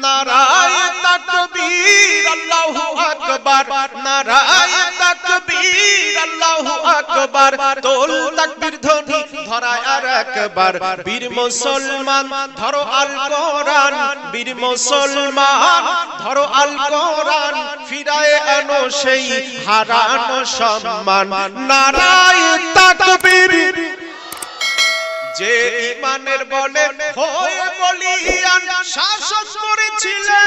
নারায়ে তাকবীর আল্লাহু আকবার, নারায়ে তাকবীর আল্লাহু আকবার, তোল তাকবীর ধ্বনি ধরায় আর একবার। বীর মুসলমান ধরো আল কোরআন, বীর মুসলমান ধরো আল কোরআন, ফিরায়ে আনো সেই হারানো সম্মান। নারায়ে তাকবীর। যে ঈমানের বলে হয়ে বলিয়ান শাসন করেছিলে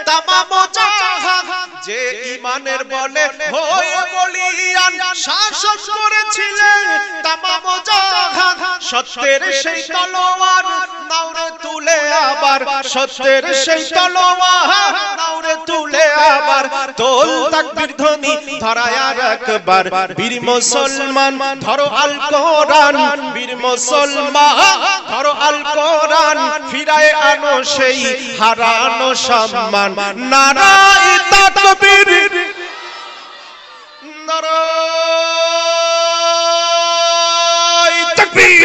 তামাম জাহান, যে ঈমানের বলে হয়ে বলিয়ান শাসন করেছিলে তামাম জাহান, সত্যের সেই তলোয়ার নাওরে তুলে আবার, সত্যের সেই তলোয়ার নাওরে তুলে আবার, তোল তাকবীর ধ্বনি ধরায় আর একবার। বীর মুসলমান ধরো আল কোরআন, বীর মুসলমান ধরো আল কোরআন, ফিরায়ে আনো সেই হারানো সম্মান। নারায়ে তাকবীর, নারায়ে তাকবীর।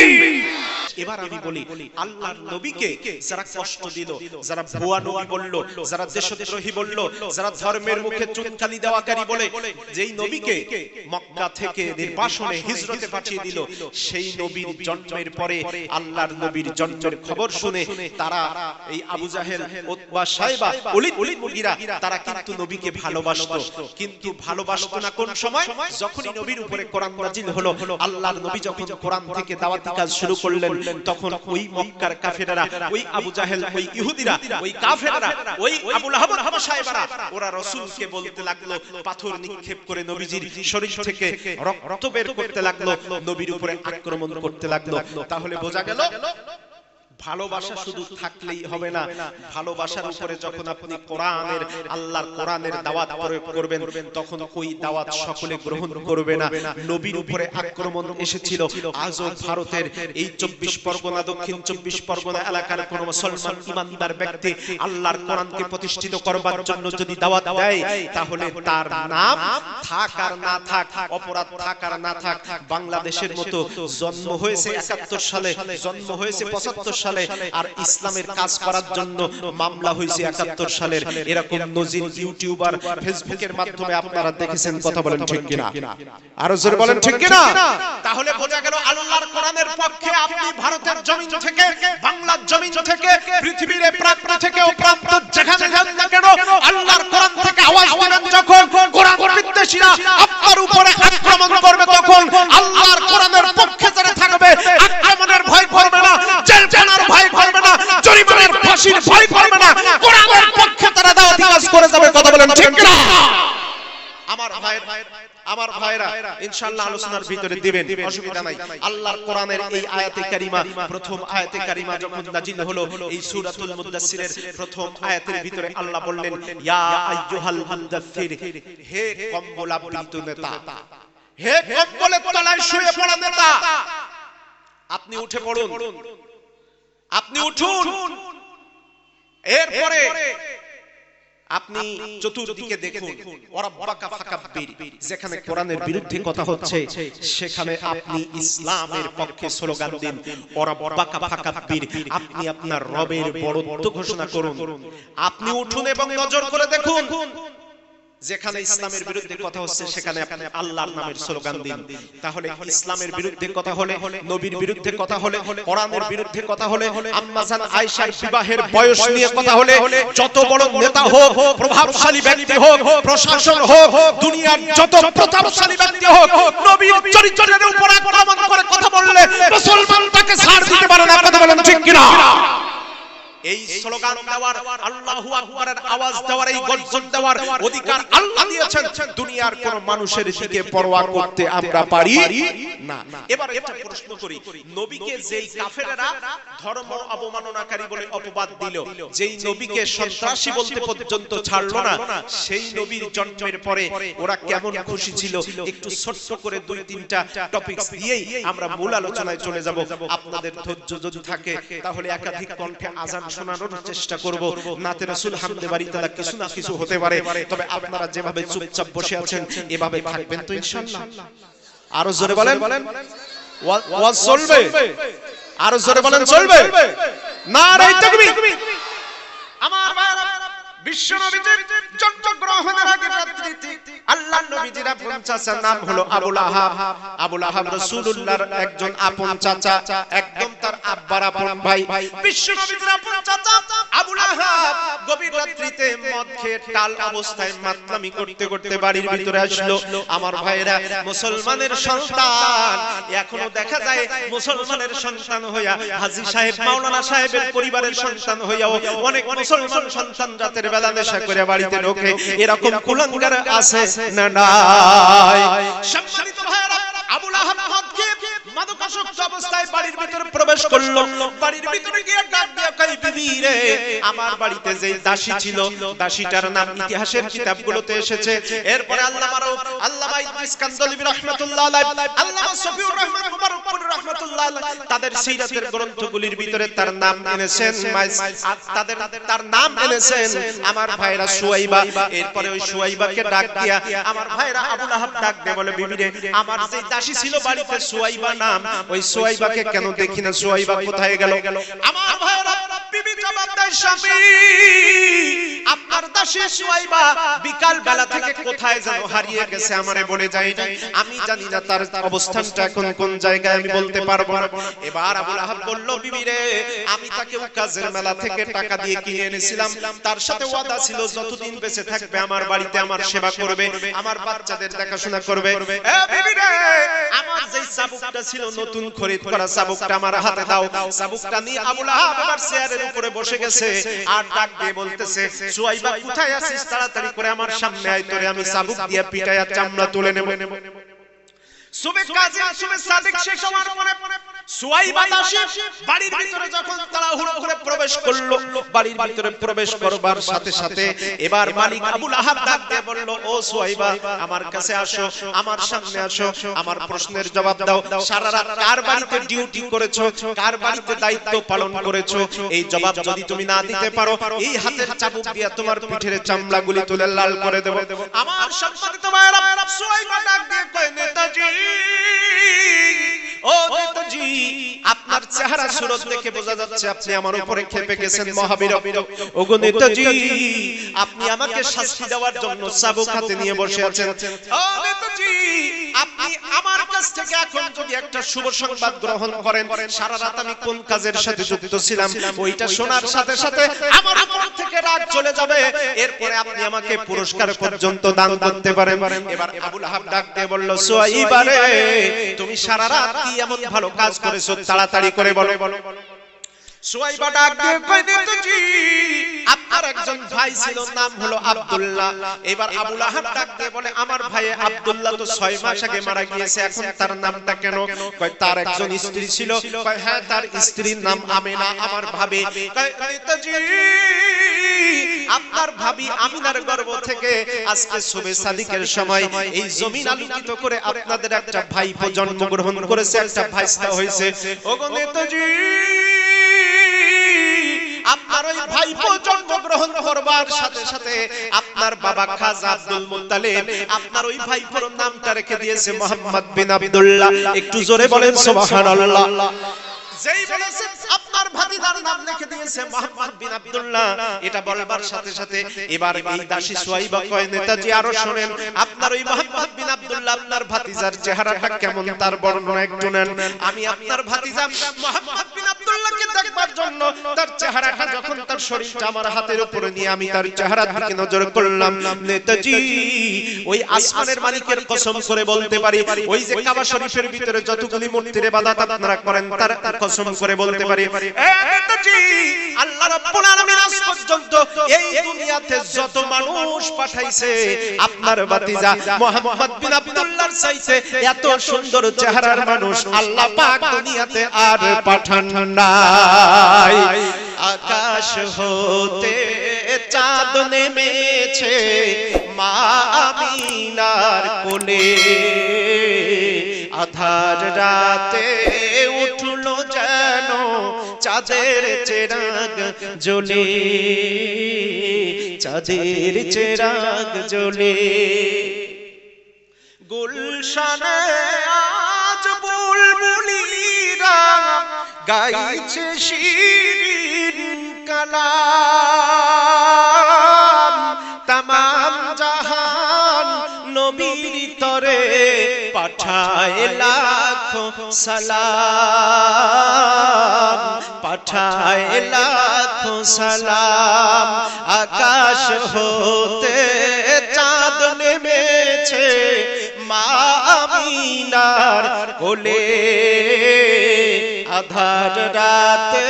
এবার আমি বলি, আল্লাহর নবীকে যারা কষ্ট দিল, যারা ভুয়া নবী বলল, যারা দেশদ্রোহী বলল, যারা ধর্মের মুখে চুনকালি দেওয়াকারী বলে, যেই নবীকে মক্কা থেকে নির্বাসনে হিজরতে পাঠিয়ে দিল, সেই নবীর জন্মের পরে আল্লাহর নবীর জন্মের খবর শুনে তারা এই আবু জাহেল, উতবা, শাইবা, ওলীদ মুগীরা তারা কিন্তু নবীকে ভালোবাসতো। কিন্তু ভালোবাসতো না কোন সময়? যখনই নবীর উপরে কোরআন নাজিল হলো, আল্লাহর নবী যখন কোরআন থেকে দাওয়াতি কাজ শুরু করলেন, তখন ওই মক্কার কাফেররা, ওই আবু জাহেল, ওই ইহুদিরা, ওই কাফেররা, ওই আবু লাহাব, হাবশায়রা, ওরা রাসূলকে বলতে লাগলো, পাথর নিক্ষেপ করে নবীজির শরীর থেকে রক্ত বের করতে লাগলো, নবীর উপরে আক্রমণ করতে লাগলো। তাহলে বোঝা গেল ভালোবাসা শুধু থাকলেই হবে না, ভালোবাসার উপরে যখন আপনি কোরআনের, আল্লাহর কোরআনের দাওয়াত প্রয়োগ করবেন, তখন ওই দাওয়াত সকলে গ্রহণ করবে না। নবীর উপরে আক্রমণ এসেছিল, আজও ভারতের এই 24 পরগনা, দক্ষিণ 24 পরগনা এলাকার কোন মুসলমান ইমানদার ব্যক্তি আল্লাহর কোরআনকে প্রতিষ্ঠিত করবার জন্য যদি দাওয়াত দেয়, তাহলে তার নাম থাক আর না থাক, অপরাধ থাক আর না থাক, বাংলাদেশের মতো জন্ম হয়েছে 71 সালে, জন্ম হয়েছে 75 সালে, আর ইসলামের কাজ করার জন্য মামলা হয়েছে 71 সালের, এরকম নজির ইউটিউবার, ফেসবুকের মাধ্যমে আপনারা দেখেছেন। কথা বলেন ঠিক কিনা? আরো জোরে বলেন ঠিক কিনা? তাহলে বোঝা গেল আল্লাহর কোরআনের পক্ষে আপনি ভারতের জমিন থেকে, বাংলার জমিন থেকে, পৃথিবীর প্রান্ত থেকে ও প্রান্ত যেখানে যেখানে কেন আল্লাহর কোরআন থেকে আওয়াজ দিবেন, যখন কোরআন বিদ্বেষীরা আপনার উপরে আক্রমণ করবে, তখন আল্লাহর কোরআনের পক্ষে যারা থাকবে আক্রমণের ভয় করবে না, জেলখানার ভয় করবে না, জরিমানার ফাঁসির ভয় করবে না, কোরআনের পক্ষে তারা দাওয়াতি কাজ করে যাবে। কথা বলেন ঠিক কিনা? আমার ভাইরা ইনশাআল্লাহ আলোচনার ভিতরে দিবেন, অসুবিধা নাই। আল্লাহর কোরআনের এই আয়াতে কারিমা, প্রথম আয়াতে কারিমা যখন নাজিল হলো, এই সূরাতুল মুদাসসিরের প্রথম আয়াতের ভিতরে আল্লাহ বললেন, ইয়া আইয়ুহাল মুদাসসির, হে কম্বল আবৃত নেতা, হে কম্বলের তলায় শুয়ে পড়া নেতা, আপনি উঠে পড়ুন, আপনি উঠুন। এরপরে আপনি চতুর্দিকে দেখুন, ওয়ারাব্বাকা ফাকাব্বির, যেখানে কোরআনের বিরুদ্ধে কথা হচ্ছে সেখানে আপনি ইসলামের পক্ষে স্লোগান দিন। ওয়ারাব্বাকা ফাকাব্বির, আপনি আপনার রবের বড়ত্ব ঘোষণা করুন। আপনি উঠুন এবং নজর করে দেখুন, যেখানে ইসলামের বিরুদ্ধে কথা হচ্ছে সেখানে আপনি আল্লাহর নামের স্লোগান দিন। তাহলে ইসলামের বিরুদ্ধে কথা হলে, নবীর বিরুদ্ধে কথা হলে, কোরআনের বিরুদ্ধে কথা হলে, আম্মা জান আয়েশার বিবাহের বয়স নিয়ে কথা হলে, যত বড় নেতা হোক, প্রভাবশালী ব্যক্তি হোক, প্রশাসন হোক, দুনিয়ার যত প্রতাপশালী ব্যক্তি হোক, নবীর চরিত্রের উপর আক্রমণ করে কথা বললে মুসলমান তাকে ছাড় দিতে পারে না। কথা বলেন ঠিক কিনা? এই স্লোগান দেওয়ার, আল্লাহু আকবারের আওয়াজ দেওয়ার, এই গর্জন দেওয়ার অধিকার আল্লাহ দিয়েছেন। দুনিয়ার কোন মানুষের দিকে পরোয়া করতে আমরা পারি না। এবার একটা প্রশ্ন করি, নবীকে যেই কাফেররা ধর্ম অবমাননাকারী বলে অপবাদ দিল, যেই নবীকে সন্ত্রাসী বলতে পর্যন্ত ছাড়লো না, সেই নবীর জন্মের পরে ওরা কেমন খুশি ছিল? একটু ছোট্ট করে 2-3টা টপিকস দিয়েই আমরা মূল আলোচনায় চলে যাব। আপনাদের ধৈর্য যদি থাকে তাহলে একাধিক কণ্ঠে আযান শোনানোর চেষ্টা করব। নাতে রাসূল হামদে বাড়ি তাআলা কিছু না কিছু হতে পারে, তবে আপনারা যেভাবে চুপচাপ বসে আছেন এভাবে থাকবেন তো ইনশাআল্লাহ? আরো জোরে বলেন, ওয়াজ চলবে? আরো জোরে বলেন চলবে? নারে তাকবীর। আমার ভাইরা বিশ্ব নবীজির জন্মগ্রহণের আগে রাত্রিতে আল্লাহর নবীজির আপন চাচার নাম হলো আবু লাহাব। আবু লাহাব রাসূলুল্লাহর একজন আপন চাচা, একদম তার আব্বার আপন ভাই। বিশ্ব নবীজির আপন চাচা আবু লাহাব গভীর রাত্রিতে মদ খেয়ে টাল অবস্থায় মাতলামি করতে করতে বাড়ির ভিতরে আসলো। আমার ভাইরা, মুসলমানের সন্তান এখনো দেখা যায় মুসলমানের সন্তান হইয়া, হাজী সাহেব মাওলানা সাহেবের পরিবারের সন্তান হইয়াও অনেক মুসলমান সন্তান রাতের বেলা নেশা করে বাড়িতে ঢোকে। এরকম কুলাঙ্গার আছে না নাই? সম্মানিত ভাইরা, আবু লাহাব মাদকাসক্ত অবস্থায় বাড়ির ভিতরে প্রবেশ করলো। বাড়ির ভিতরে গিয়ে ডাক দিয়ে কই, বিবি রে, আমার বাড়িতে যে দাসী ছিল, দাসীটার নাম ইতিহাসের কিতাবগুলোতে এসেছে। এরপরে আল্লামা ইদ্রিস কান্দলবি রাহমাতুল্লাহ আলাইহি, আল্লামা সফিউর রহমান মুবারকপুর রাহমাতুল্লাহ আলাইহি তাদের সিরাতের গ্রন্থগুলির ভিতরে তার নাম এনেছেন, তার নাম এনেছেন আমার ভাইরা সুয়াইবা। এরপরে ওই সুয়াইবাকে ডাক দিয়া আমার ভাইরা আবু লাহাব ডাক দিয়ে বলে, বিবি রে, আমার যে দাসী ছিল বাড়িতে সুয়াইবা নাম, ওই সুয়াইবাকে কেন দেখি না, সুয়াইবা কোথায় গেল? আমার ভাইরা বিবি জবাব দেয়, স্বামী, আপনার দাসী সুয়াইবা বিকাল বেলা থেকে কোথায় যেন হারিয়ে গেছে, আমারে বলে যায় না। আমি জানি না তার অবস্থানটা এখন কোন জায়গায়, আমি বলতে পারবো না। এবার আবু লাহাব বলল, বিবি রে, আমি তাকে কাজের মেলা থেকে টাকা দিয়ে কিনে এনেছিলাম, তার সাথে ওয়াদা ছিল যতদিন বেঁচে থাকবে আমার বাড়িতে আমার সেবা করবে, আমার বাচ্চাদের দেখাশোনা করবে। এ বিবি রে, আমার যে চাবুকটা ছিল নতুন খরিদ করা চাবুকটা আমার হাতে দাও। চাবুকটা নিয়ে আবু লাহাব এবার চেয়ারের উপরে বসে গেছে আর ডাক দিয়ে বলতেছে, সুয়াইবা কোথায় আছিস, তাড়াতাড়ি করে আমার সামনে আয়, তোরে আমি চাবুক দিয়ে পিটাইয়া চামড়া তুলে নেব। সুবে কাজী সুবে সাদিক শেষ হওয়ার পরে সুয়াইবা দাসী বাড়ির ভিতরে যখন তাড়াহুড়ো করে প্রবেশ করলো, বাড়ির ভিতরে প্রবেশ করবার সাথে সাথে এবার মালিক আবু লাহাব ডাক দিয়ে বলল, ও সুয়াইবা, আমার কাছে আসো, আমার সামনে আসো, আমার প্রশ্নের জবাব দাও। সারা রাত কার বাড়িতে ডিউটি করেছো, কার বাড়িতে দায়িত্ব পালন করেছো, এই জবাব যদি তুমি না দিতে পারো, এই হাতের চাবুক দিয়ে তোমার পিঠের চামড়াগুলি তুলে লাল করে দেব। আমার সম্মানিত ভাইরা, সুয়াইবা ডাক দিয়ে কয়, নেতাজি, ও নেতাজি, আপনার চেহারা সুরত দেখে বোঝা যাচ্ছে আপনি আমার উপরে ক্ষেপে গেছেন, মহাবিরক্ত। ওগো নেতাজি, আপনি আমাকে শাস্তি দেওয়ার জন্য চাবুক হাতে নিয়ে বসে আছেন। ও নেতাজি, আপনি আমার কাছ থেকে এখন যদি একটা শুভ সংবাদ গ্রহণ করেন, সারা রাত আমি কোন কাজের সাথে যুক্ত ছিলাম ওইটা শোনার সাথে সাথে আমার উপর থেকে রাগ চলে যাবে, এরপরে আপনি আমাকে পুরস্কার পর্যন্ত দান করতে পারেন। এবার আবু লাহাব ডাক দিয়ে বলল, সুয়াইবা রে, তুমি সারা রাত কি এমন ভালো কাজ করেছো, তাড়াতাড়ি করে বলো। সুয়াইবা ডাক দিয়ে কয়, নেতাজি, আপনার একজন ভাই ছিল, নাম হলো আব্দুল্লাহ। এবার আবু লাহাব ডাক দিয়ে বলে, আমার ভাই আব্দুল্লাহ তো 6 মাস আগে মারা গিয়েছে, এখন তার নামটা কেন? কয়, তার একজন স্ত্রী ছিল। কয়, হ্যাঁ, তার স্ত্রীর নাম আমিনা, আমার ভাবি। কয়, নেতাজি, আপনার ভাবি আমিনার গর্ভ থেকে আজকে শুবে সাদিকের সময় এই জমিন আলোকিত করে আপনাদের একটা ভাইপো জন্মগ্রহণ করেছে, একটা ভাইস্তা হয়েছে। ওগো নেতাজি, আপনার ওই ভাইপো জন্মগ্রহণ করবার সাথে সাথে আপনার বাবা খাজা আব্দুল মুত্তালিব আপনার ওই ভাইপোর নামটা রেখে দিয়েছে মুহাম্মদ বিন আব্দুল্লাহ। একটু জোরে বলেন সুবহানাল্লাহ। যেই বলেছে আপনার ভাতিজার নাম লিখে দিয়েছে মুহাম্মদ বিন আব্দুল্লাহ, এটা বলবার সাথে সাথে এবার এই দাসী সুয়াইবা কয়, নেতাজি, আরো শুনেন, আপনার ওই মুহাম্মদ বিন আব্দুল্লাহ আপনার ভাতিজার চেহারাটা কেমন তার বর্ণনা একটু নেন। আমি আপনার ভাতিজা মুহাম্মদ বিন আব্দুল্লাহকে দেখবার জন্য তার চেহারাটা যখন তার শরীরটা আমার হাতের উপরে নিয়ে আমি তার চেহারার দিকে নজর করলাম, নেতাজি, ওই আসমানের মালিকের কসম করে বলতে পারি, ওই যে কাবা শরীফের ভিতরে যতগুলি মূর্তির ইবাদত আপনারা করেন তার কসম করে বলতে পারি, নেতাজি, আল্লাহ রাব্বুল আলামিন আজ পর্যন্ত এই দুনিয়াতে যত মানুষ পাঠাইছে আপনার ভাতিজা মুহাম্মদ বিন আব্দুল্লাহর চাইতে এত সুন্দর চেহারার মানুষ আল্লাহ পাক দুনিয়াতে আর পাঠান নাই। আকাশ হতে চাঁদ নেমেছে মা আমিনার কোলে, আধার রাতে উঠলো যেন চাঁদের চেরাগ জ্বলে, চাঁদের চেরাগ জ্বলে। গুলশানে আজ বুলবুলিরা গাইছে শিরিন কালাম, পাঠায় লাখো সালাম, পাঠায় লাখো সালাম। আকাশ হতে চাঁদ নেমেছে মা আমিনার কোলে, আধার রাতে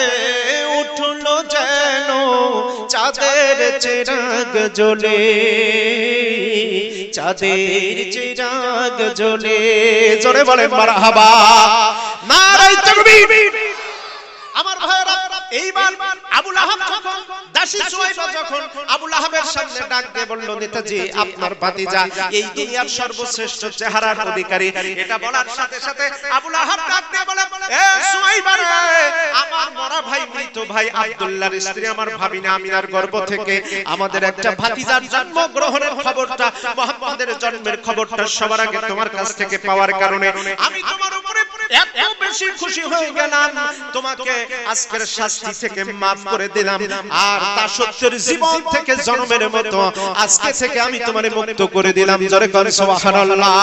উঠলো যেন চাঁদের চিরাগ জ্বলে, চাঁদের চিরাগ জ্বলে। জোরে বলে মারহাবা, নারায়ে তাকবীর। আমার ভাইরা, এইবার আবু লাহাব যখন দাসী সুহাইবা যখন আবু লাহাবের সামনে ডাক দিয়ে বলল, নেতাজি আপনার ভাতিজা এই দুনিয়ার সর্বশ্রেষ্ঠ চেহারার অধিকারী, এটা বলার সাথে সাথে আবু লাহাব ডাক দিয়ে বলে, এ সুহাইবা রে, আমার মরা ভাই মৃত ভাই আব্দুল্লাহর স্ত্রী আমার ভাবিনা আমিনার গর্ভ থেকে আমাদের একটা ভাতিজার জন্ম গ্রহণের খবরটা, মুহাম্মাদের জন্মের খবরটা সবার আগে তোমার কাছ থেকে পাওয়ার কারণে আমি তোমার উপরে এত বেশি খুশি হয়ে গেলাম, তোমাকে আজকের শাস্তি থেকে মাফ করে দিলাম, আর দাসত্বের জীবন থেকে জন্মের মতো আজকে থেকে আমি তোমারে মুক্ত করে দিলাম। জোরে করে সুবহানাল্লাহ।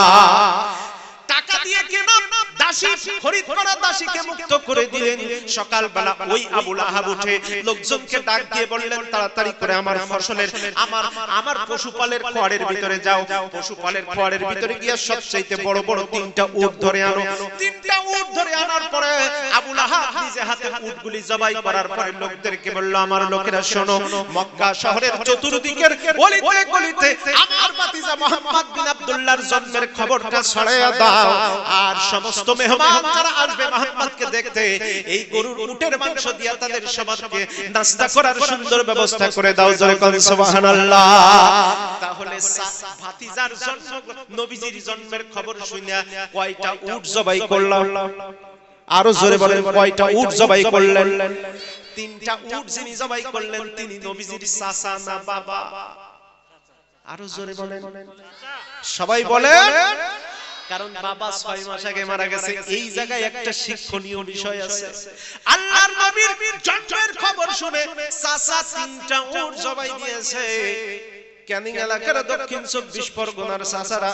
টাকা দিয়ে কেনা দাসী, খরিদ করা দাসীকে মুক্ত করে দিলেন। সকালবেলা ওই আবু লাহাব উঠে লোকজনকে ডাক দিয়ে বললেন, তাড়াতাড়ি করে আমার ফসলের আমার পশুপালের খোয়ারের ভিতরে যাও, পশুপালের খোয়ারের ভিতরে গিয়ে সবচেয়ে বড় বড় 3টা উট ধরে আনো। 3টা উট ধরে আনার পরে আবু লাহাব নিজে হাতে উটগুলি জবাই করার পরে লোকদেরকে বলল, আমার লোকেরা শোনো, মক্কা শহরের চতুর্দিকের গলিতে গলিতে আমার ভাতিজা মুহাম্মদ বিন আব্দুল্লাহর জন্মের খবরটা ছড়াইয়া দাও, আর সমস্ত মেহমান যারা আসবে মুহাম্মদকে দেখতে এই গরুর উটের মাংস দিয়া তাদের সবাইকে নাস্তা করার সুন্দর ব্যবস্থা করে দাও। জোরে কোন সুবহানাল্লাহ। তাহলে ভাতিজার জন্ম, নবীজির জন্মের খবর শুনিয়া কয়টা উট জবাই করলাম? আরো জোরে বলেন, কয়টা উট জবাই করলেন? 3টা উট যিনি জবাই করলেন তিনি নবীজির চাচা না বাবা? আরো জোরে বলেন, সবাই বলেন। কারণ বাবা 6 মাস আগে মারা গেছে। এই জায়গায় একটা শিক্ষণীয় বিষয় আছে। আল্লাহর নবীর জন্মের খবর শুনে চাচা 3টা উট জবাই দিয়েছে। ক্যানিং এলাকার দক্ষিণ 24 পরগনার চাচারা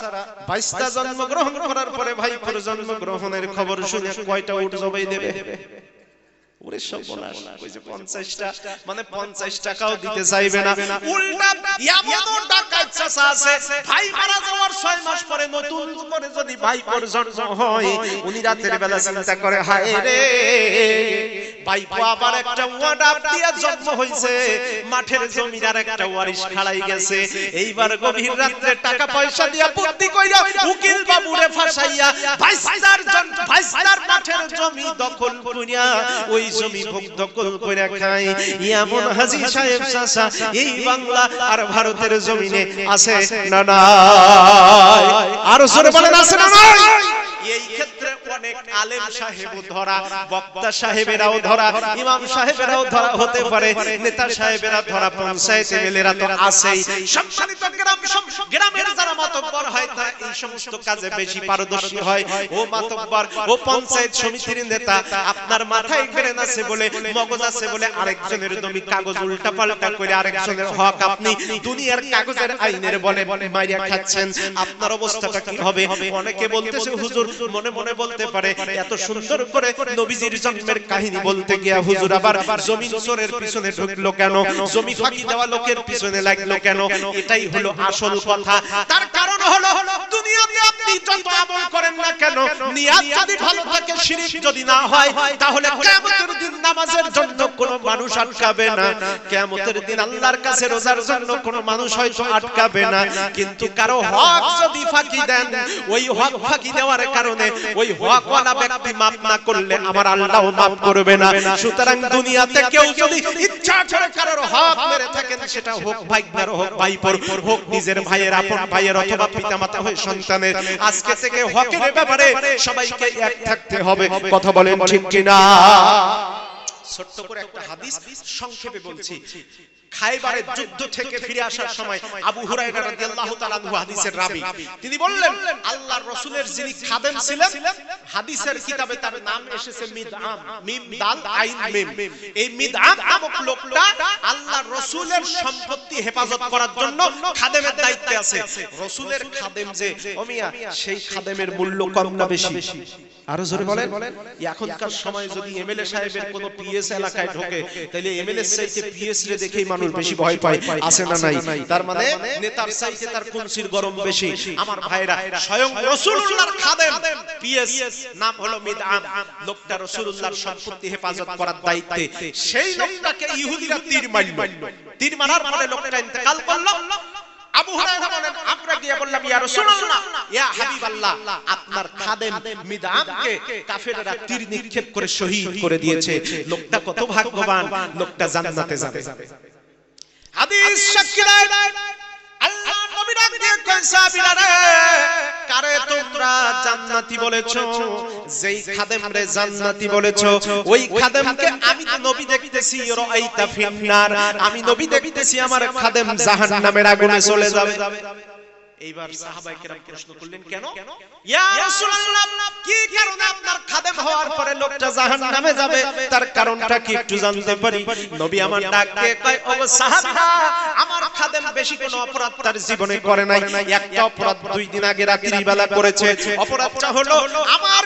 22টা জন্মগ্রহণ করার পরে ভাইপোর জন্মগ্রহণের খবর শুনে কয়টা উট জবাই দেবে? ওরে সর্বনাশ, ওই যে 50টা, মানে 50 টাকাও দিতে চাইবে না। উল্টা এমন ডাকাত চাচা আছে, ভাই মারা যাওয়ার 6 মাস পরে নতুন করে যদি ভাইপোর জন্ম হয়, উনি রাতের বেলা চিন্তা করে, হায় রে ভাইপো আবার একটা ওয়াডাপ দিয়া জন্ম হইছে, মাঠের জমির আর একটা ওয়ারিশ খাড়াই গেছে, এইবার গভীর রাতে টাকা পয়সা দিয়া বুদ্ধি কইরা উকিল বাবুরে ফাঁসাইয়া ভাইস্তার মাঠের জমি দখল কইরা ওই জমি ভোগ দখল কইরা খায়। এমন হাজী সাহেব চাচা এই বাংলা আর ভারতের জমিনে আছে না নাই? আর জোরে বলেন, আছে না নাই? এই ক্ষেত্রে অনেক আলেম সাহেবও ধরা, বক্তা সাহেবেরাও ধরা, ইমাম সাহেবেরাও ধরা হতে পারে, নেতা সাহেবেরা ধরা, পঞ্চায়েত এমএলএরা তো আছেই। সম্মানিত গ্রামের যারা মাতব্বর হয় তারা এই সমস্ত কাজে বেশি পারদর্শী হয়। ও মাতব্বর, ও পঞ্চায়েত সমিতির নেতা, আপনার মাথায় জ্ঞান আছে বলে, মগজ আছে বলে আরেকজনের জমি কাগজ উল্টা পাল্টা করে আরেকজনের হক আপনি দুনিয়ার কাগজের আইনের বলে মাইরা খাচ্ছেন, আপনার অবস্থাটা কি হবে? অনেকে বলতেছে হুজুর, মনে মনে বলতে পারে, এত সুন্দর করে নবীজির জন্মের কাহিনী বলতে গিয়া হুজুর আবার জমি চোরের পিছনে ঢুকলো কেন? জমি ফাঁকি দেওয়া লোকের পিছনে লাগলো কেন? এটাই হলো আসল কথা। তার কারণ হলো দুনিয়াতে আপনি যত আমল করেন না কেন, নিয়ত যদি ভালো থাকে, শিরক যদি না হয়, তাহলে কিয়ামতের দিন নামাজের জন্য কোনো মানুষ আটকাবে না, কিয়ামতের দিন আল্লাহর কাছে রোজার জন্য কোনো মানুষ হয়তো আটকাবে না। কিন্তু কারো হক যদি ফাঁকি দেন, ওই হক ফাঁকি দেওয়ার কারণে ওই হকওয়ালা ব্যক্তি মাফ না করলে আমার আল্লাহও মাফ করবে না। সুতরাং দুনিয়াতে কেউ যদি ইচ্ছা করে কারোর হক মেরে থাকেন, সেটা হোক ভাইয়ের, হোক ভাইপোর, হোক নিজের ভাইয়ের, আপন ভাইয়ের, অথবা পিতামাতা হয়ে সন্তানের, আজকে থেকে হকের ব্যাপারে সবাইকে এক থাকতে হবে। কথা বলেন ঠিক কিনা? ছোট্ট করে একটা হাদিস সংক্ষেপে বলছি। খায়বারের যুদ্ধ থেকে ফিরে আসার সময় আবু হুরায়রা রাদিয়াল্লাহু তাআলা আনহু হাদিসের রাবী, তিনি বললেন আল্লাহর রাসূলের যিনি খাদেম ছিলেন, হাদিসের কিতাবে তার নাম এসেছে মিদআম, মিম দাল আইন মিম। এই মিদআম নামক লোকটা আল্লাহর রাসূলের সম্পত্তি হেফাজত করার জন্য খাদেমের দায়িত্বে আছে। রাসূলের খাদেম যে ও মিয়া, সেই খাদেমের মূল্য কম না বেশি? আরো জোরে বলেন। এখনকার সময় যদি এমএলএ সাহেবের কোনো পিএস এলাকায় ঢোকে, তাহলে এমএলএ চাইতে পিএস রে দেখেই মানুষ বেশি ভয় পায়, আছে না নাই? তার মানে নেতার চাইতে তার কুনসির গরম বেশি। আমার ভাইরা, স্বয়ং রাসূলুল্লাহর খাদেম পিএস নাম হলো মিদআম, লোকটা রাসূলুল্লাহর সম্পত্তি হেফাজত করার দায়িত্বে। সেই লোকটাকে ইহুদিরা তীর মারল, তীর মারার পরে লোকটা ইন্তেকাল করলো। আবু হুরায়রা বলেন আমরা গিয়ে বললাম ইয়া রাসূলুল্লাহ, ইয়া হাবিবাল্লাহ, আপনার খাদেম মিদআমকে কাফেররা তীর নিক্ষেপ করে শহীদ করে দিয়েছে। লোকটা কত ভাগ্যবান, লোকটা জান্নাতে যাবে। হাদিস সাক্ষী দেয় আল্লাহ নবী ডাক দিয়ে কয় সাহাবীরা রে, কারে তোমরা জান্নাতি বলেছো? যেই খাদেমরে জান্নাতি বলেছো, ওই খাদেমকে আমি তো নবী দেখতেছি রাআইতা ফিন্নার, আমি নবী দেখতেছি আমার খাদেম জাহান্নামের আগুনে চলে যাবে। এইবার সাহাবায়ে কেরাম প্রশ্ন করলেন কেন? ইয়া রাসূলুল্লাহ, কি কারণে আপনার খাদেম হওয়ার পরে লোকটা জাহান্নামে যাবে, তার কারণটা কি একটু জানতে পারি? নবী আমার ডাককে কয় ও সাহাবীরা, আমার খাদেম বেশি কোনো অপরাধ তার জীবনে করে নাই। একটা অপরাধ 2 দিন আগে রাত্রি বেলা করেছে। অপরাধটা হলো আমার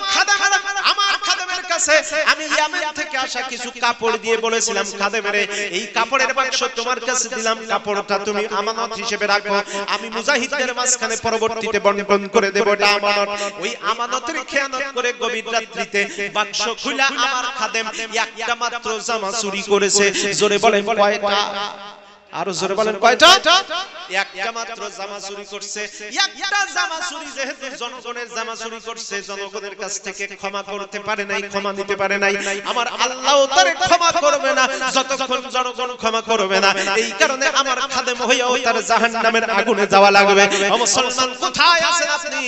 খাদেমের কাছে আমি ইয়ামেন থেকে আসা কিছু কাপড় দিয়ে বলেছিলাম, খাদেমেরে এই কাপড়ের বাক্স তোমার কাছে দিলাম, কাপড়টা তুমি আমানত হিসেবে রাখো, আমি মুজাহিদদের মাঝখানে পরবর্তীতে বন্টন করে দেব, এটা আমানত। ওই আমানতের খেয়ানত করে গভীর রাত্রিতে বাক্স খুলে আমার খাদেম একটা মাত্র জামা চুরি করেছে। জোরে বলেন কয়টা? আরো জোরে বলেন কয়টা? একটা মাত্র জামা চুরি করছে। একটা জামা চুরি যেহেতু জনগণের জামা চুরি করছে, জনগণের কাছ থেকে ক্ষমা করতে পারে নাই, ক্ষমা নিতে পারে নাই। আমার আল্লাহও তারে ক্ষমা করবে না যতক্ষণ জনগণ ক্ষমা করবে না। এই কারণে আমার খাদেম হইয়াও তার জাহান্নামের আগুনে যাওয়া লাগবে। ও মুসলমান, কোথায় আছেন আপনি?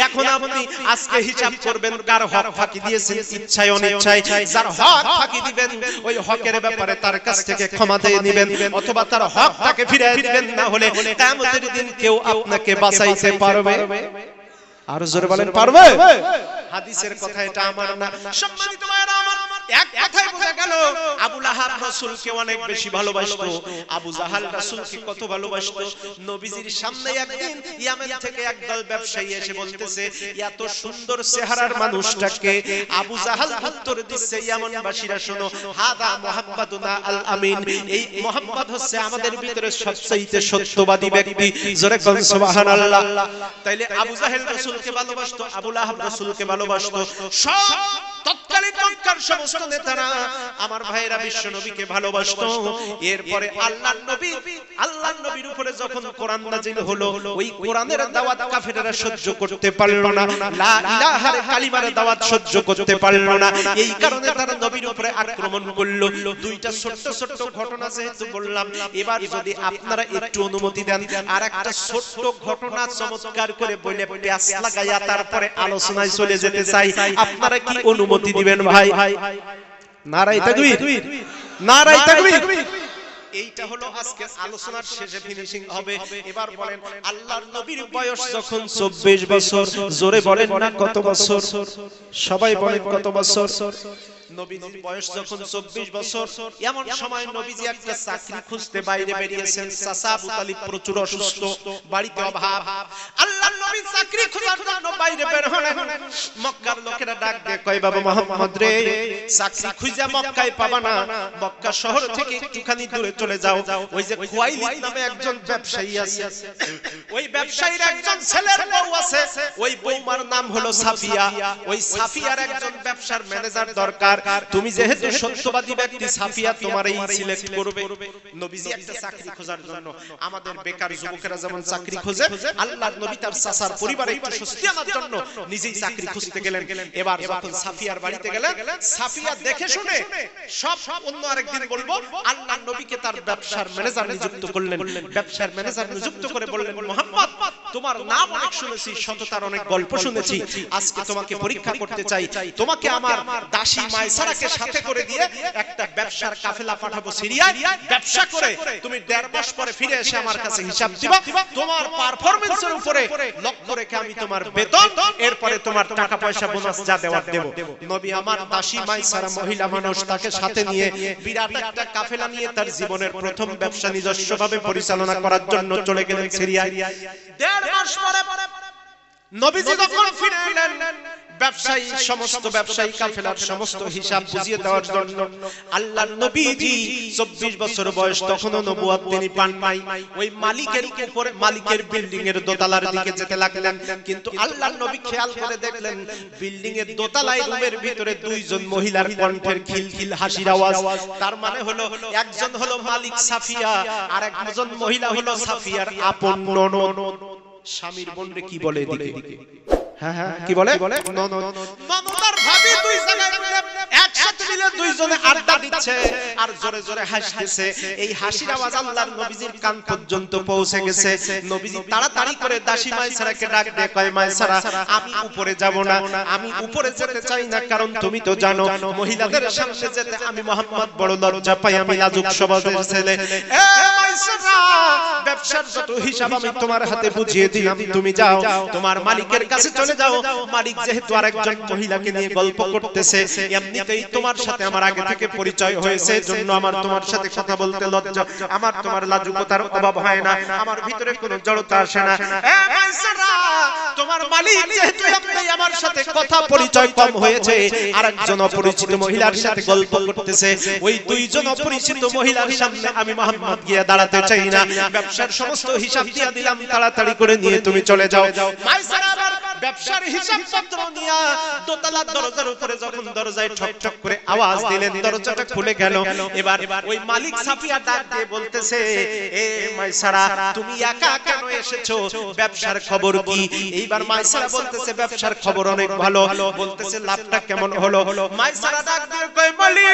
এখন আপনি আজকে হিসাব করবেন কার হক ফাঁকি দিয়েছেন, ইচ্ছায় অনিচ্ছায়। যার হক ফাঁকি দিবেন, ওই হকের ব্যাপারে তার কাছ থেকে ক্ষমা দিয়ে নেবেন, অথবা তার হক তাকে ফিরিয়ে দিবেন, না হলে কিয়ামতের দিন কেউ আপনাকে বাঁচাইতে পারবে? আর জোরে বলেন পারবে? হাদিসের কথা, এটা আমার না। সম্মানিত ভাইরা আমার, এক কথায় বোঝা গেল আবু লাহাব রাসূলকে অনেক বেশি ভালোবাসতো। আবু জাহাল রাসূলকে কত ভালোবাসতো। নবীজির সামনে একদিন ইয়ামেন থেকে একদল ব্যবসায়ী এসে বলতেছে, এত সুন্দর চেহারার মানুষটাকে? আবু জাহাল উত্তর দিচ্ছে, ইয়ামানবাসীরা শোনো, হাদা মুহাম্মাদুনা আল আমিন, এই মুহাম্মদ হচ্ছে আমাদের ভিতরে সবচেয়ে সত্যবাদী ব্যক্তি। জোরে কোন সুবহানাল্লাহ। তাইলে আবু জাহেল রাসূলকে ভালোবাসতো, আবু লাহাব রাসূলকে ভালোবাসতো। সব তৎকালীন মক্কার সমস্ত নেতারা আমার ভাইরা বিশ্ব নবীকে ভালোবাসতো। এরপরে আল্লাহর নবীর উপরে যখন কোরআন নাযিল হলো, ওই কোরআনের দাওয়াত কাফেররা সহ্য করতে পারল না, লা ইলাহার কালিমার দাওয়াত সহ্য করতে পারল না। এই কারণে তারা নবীর উপরে আক্রমণ করলো। দুইটা ছোট্ট ছোট্ট ঘটনা যেহেতু বললাম, এবার যদি আপনারা একটু অনুমতি দেন, আর একটা ছোট্ট ঘটনা চমৎকার করে বলে পেঁয়াজ লাগাইয়া তারপরে আলোচনায় চলে যেতে চাই। আপনারা কি অনুমতি দিবেন ভাই? নারায়ে তাকবীর, নারায়ে তাকবীর। এইটা হলো আজকে আলোচনার শেষে ফিনিশিং হবে। এবার বলেন, আল্লাহর নবীর বয়স যখন 24 বছর, জোরে বলেন না কত বছর? সবাই বলেন কত বছর? নবীজির বয়স যখন 24 বছর, এমন সময় নবীজি একটা চাকরি খুঁজতে বাইরে বেরিয়েছেন। চাচা আবু তালিব প্রচুর অসুস্থ, বাড়িতে অভাব। আল্লাহর নবী চাকরি খোঁজার জন্য বাইরে বের হলেন। মক্কার লোকেরা ডাক দিয়ে কয়, বাবা মুহাম্মদ রে, চাকরি খুঁজে মক্কায় পাবা না, মক্কা শহর থেকে একটুখানি দূরে চলে যাও। ওই যে খুয়াইলিদ নামে একজন ব্যবসায়ী আছে, ওই ব্যবসায়ীর একজন ছেলের বউ আছে, ওই বউমার নাম হলো সাফিয়া। ওই সাফিয়ার একজন ব্যবসার ম্যানেজার দরকার। তুমি যেহেতু সত্যবাদী ব্যক্তি, সাফিয়া তোমারই সিলেক্ট করবে। নবীজি একটা চাকরি খোঁজার জন্য, আমাদের বেকার যুবকেরা যেমন চাকরি খোঁজে, আল্লাহর নবী তার চাচার পরিবারে একটু স্বস্তি আনার জন্য নিজেই চাকরি খুঁজতে গেলেন। এবার যখন সাফিয়ার বাড়িতে গেলেন, সাফিয়া দেখে শুনে সব অন্য আরেকদিন বলবো, আল্লাহর নবীকে তার ব্যবসার ম্যানেজার নিযুক্ত করলেন। ব্যবসার ম্যানেজার নিযুক্ত করে বললেন, মুহাম্মদ, তোমার নাম অনেক শুনেছি, সততার অনেক গল্প শুনেছি, আজকে তোমাকে পরীক্ষা করতে চাই। তোমাকে আমার দাসী মায় মাইসারাকে সাথে করে দিয়ে একটা ব্যবসার কাফেলা পাঠাবো সিরিয়ায়, ব্যবসা করে তুমি 1.5 মাস পরে ফিরে এসে আমার কাছে হিসাব দিবা, তোমার পারফরম্যান্সের উপরে লক্ষ্য রেখে আমি তোমার বেতন, এরপরে তোমার টাকা পয়সা বোনাস যা দেওয়ার দেব। নবী আমার দাসী মাইসারা মহিলা মানুষ, তাকে সাথে নিয়ে বিরাট একটা কাফেলা নিয়ে তার জীবনের প্রথম ব্যবসা নিজস্বভাবে পরিচালনা করার জন্য চলে গেলেন সিরিয়ায়। 1.5 মাস পরে নবীজি যখন ফিরে এলেন, ব্যবসায়ী সমস্ত ব্যবসায়ী কাফেলার সমস্ত হিসাব বুঝিয়ে দেওয়ার জন্য আল্লাহর নবীজি 24 বছর বয়স, তখনও নবুয়ত তিনি পান নাই। ওই মালিকের উপরে, মালিকের বিল্ডিং এর দোতলার দিকে যেতে লাগলেন, কিন্তু আল্লাহর নবী খেয়াল করে দেখলেন বিল্ডিং এর দোতলায় রুমের ভিতরে দুইজন মহিলার কণ্ঠের খিলখিল হাসির আওয়াজ। তার মানে হলো একজন হলো মালিক সাফিয়া, আর একজন মহিলা হলো সাফিয়ার আপন ননদ। স্বামীর বোনরে কি বলে এদিকে, হ্যাঁ হ্যাঁ কি বলে, ননদার ভাবি দুই জায়গায় একসাথে মিলে দুইজনে আড্ডা দিচ্ছে আর জোরে জোরে হাসতেছে। এই হাসির আওয়াজ আল্লাহর নবীজির কান পর্যন্ত পৌঁছে গেছে। নবীজি তাড়াতাড়ি করে দাসী মাইসারাকে ডাক দিয়ে কয়, মাইসারা আমি উপরে যাব না, আমি উপরে যেতে চাই না, কারণ তুমি তো জানো মহিলাদের সামনে যেতে আমি মুহাম্মদ বড় লজ্জা পাই, আমি লাজুক স্বভাবের ছেলে। এ মাইসারা, ব্যবসার যত হিসাব আমি তোমার হাতে বুঝিয়ে দিলাম, তুমি যাও তোমার মালিকের কাছে চলে যাও। মালিক যেহেতু আরেকজন মহিলাকে নিয়ে গল্প করতেছে, এমনিতেই তোমার সাথে আমার আগে থেকে পরিচয় হয়েছে, জন্য আমার তোমার সাথে কথা বলতে লজ্জা, আমার তোমার লাজুকতার অভাব হয় না, আমার ভিতরে কোনো জড়তা আসে না। এ মাইসারা, তোমার মালিক যেহেতু এমনি আমার সাথে কথা পরিচয় কম হয়েছে, আরেকজন অপরিচিত মহিলার সাথে গল্প করতেছে, ওই দুইজন অপরিচিত মহিলার সামনে আমি মুহাম্মদ গিয়ে দাঁড়াতে চাই না। ব্যবসার সমস্ত হিসাব দিয়ে দিলাম, তাড়াতাড়ি করে নিয়ে তুমি চলে যাও। মাইসারা আবার ব্যবসার হিসাবপত্র নিয়ে দোতলার দরজার উপরে যখন দরজায় ঠক ঠক করে আওয়াজ দিলেন, দরজাটা খুলে গেল। এবার ওই মালিক সাফিয়া ডাক দিয়ে বলতেছে, এ মাইসারা তুমি একা কেন এসেছো, ব্যবসার খবর কি? এইবার মাইসারা বলতেছে, ব্যবসার খবর অনেক ভালো। বলতেছে, লাভটা কেমন হলো? মাইসারা ডাক দিয়ে কয়, মালিক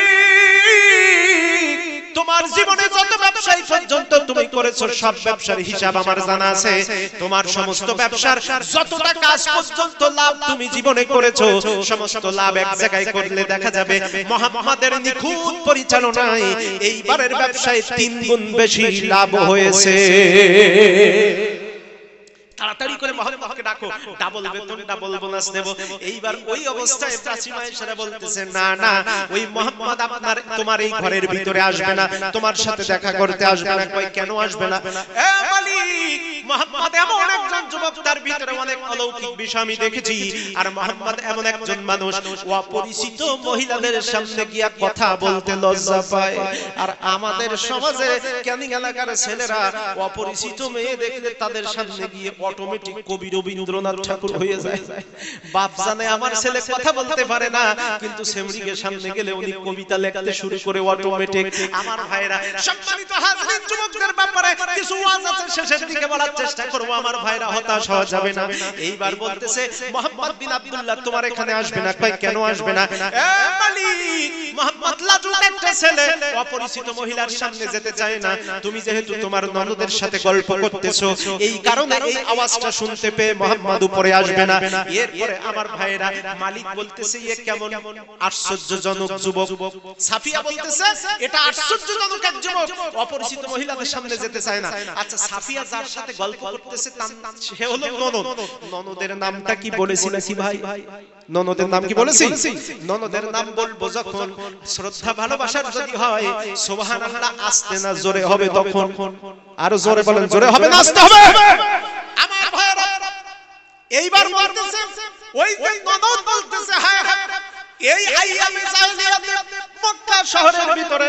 তোমার জীবনে যত ব্যবসায়ী পর্যন্ত তুমি করেছো সব ব্যবসার হিসাব আমার জানা আছে। তোমার সমস্ত ব্যবসার যতটা কাজ পর্যন্ত লাভ তুমি জীবনে করেছো, সমস্ত লাভ এক জায়গায় করলে দেখা যাবে মুহাম্মাদের নিখুঁত পরিচালনায় এইবারের ব্যবসায় 3 গুণ বেশি লাভ হয়েছে। তাড়াতাড়ি করে মুহাম্মদকে ডাকো, ডাবল বেতন ডাবল বোনাস দেব। এইবার ওই অবস্থায় দাসী মাইসারা বলতেছে, না না, ওই মুহাম্মদ আপনার তোমার এই ঘরের ভিতরে আসবে না, তোমার সাথে দেখা করতে আসবে না। কই কেন আসবে না? এ মালিক, মুহাম্মদ এমন একজন যুবক, তার ভিতরে অনেক অলৌকিক বিষয় আমি দেখেছি, আর মুহাম্মদ এমন একজন মানুষ অপরিচিত মহিলাদের সামনে গিয়া কথা বলতে লজ্জা পায়। আর আমাদের সমাজে ক্যানিং এলাকার ছেলেরা অপরিচিত মেয়ে দেখলে তাদের সামনে গিয়ে অটোমেটিক কবি রবীন্দ্রনাথ ঠাকুর হয়ে যায়। বাপ জানে আমার ছেলে কথা বলতে পারে না, কিন্তু সেমরিকের সামনে গেলে উনি কবিতা লিখতে শুরু করে অটোমেটিক। আমার ভাইরা, সম্মানিত হাজরিন, যুবকদের ব্যাপারে কিছু ওয়াজ আছে, শেষের দিকে বলার চেষ্টা করব। আমার ভাইরা হতাশ হওয়া যাবে না। এইবার বলতেছে, মুহাম্মদ বিন আব্দুল্লাহ তোমার এখানে আসবে না। কই কেন আসবে না? এ মালিক, মুহাম্মদ লাজুক একটা ছেলে, অপরিচিত মহিলার সামনে যেতে চায় না। তুমি যেহেতু তোমার ননদের সাথে গল্প করতেছো, এই কারণে এই আওয়াজটা শুনতে পেয়ে মুহাম্মদ উপরে আসবে না। এরপরে আমার ভাইরা, মালিক বলতেছে, এ কেমন আশ্চর্যজনক যুবক। সাফিয়া বলতেছে, এটা আশ্চর্যজনক এক যুবক, অপরিচিত মহিলাদের সামনে যেতে চায় না। আচ্ছা, সাফিয়া যার সাথে গল্প করতেছে সে হলো ননদ। ননদের নামটা কি বলেছি নাকি ভাই? ননদের নাম কি বলেছি? ননদের নাম বলবো যখন শ্রদ্ধা ভালোবাসার যদি হয়, সুবহানাল্লাহ আস্তে না জোরে হবে তখন। আরো জোরে বলেন, জোরে হবে না আস্তে হবে? আমার ভাইরা, এইবার বলতেছে, ওই যে ননদ বলতেছে, হায় হায়, এই আইয়ামে জাহেলিয়াতে মক্কা শহরের ভিতরে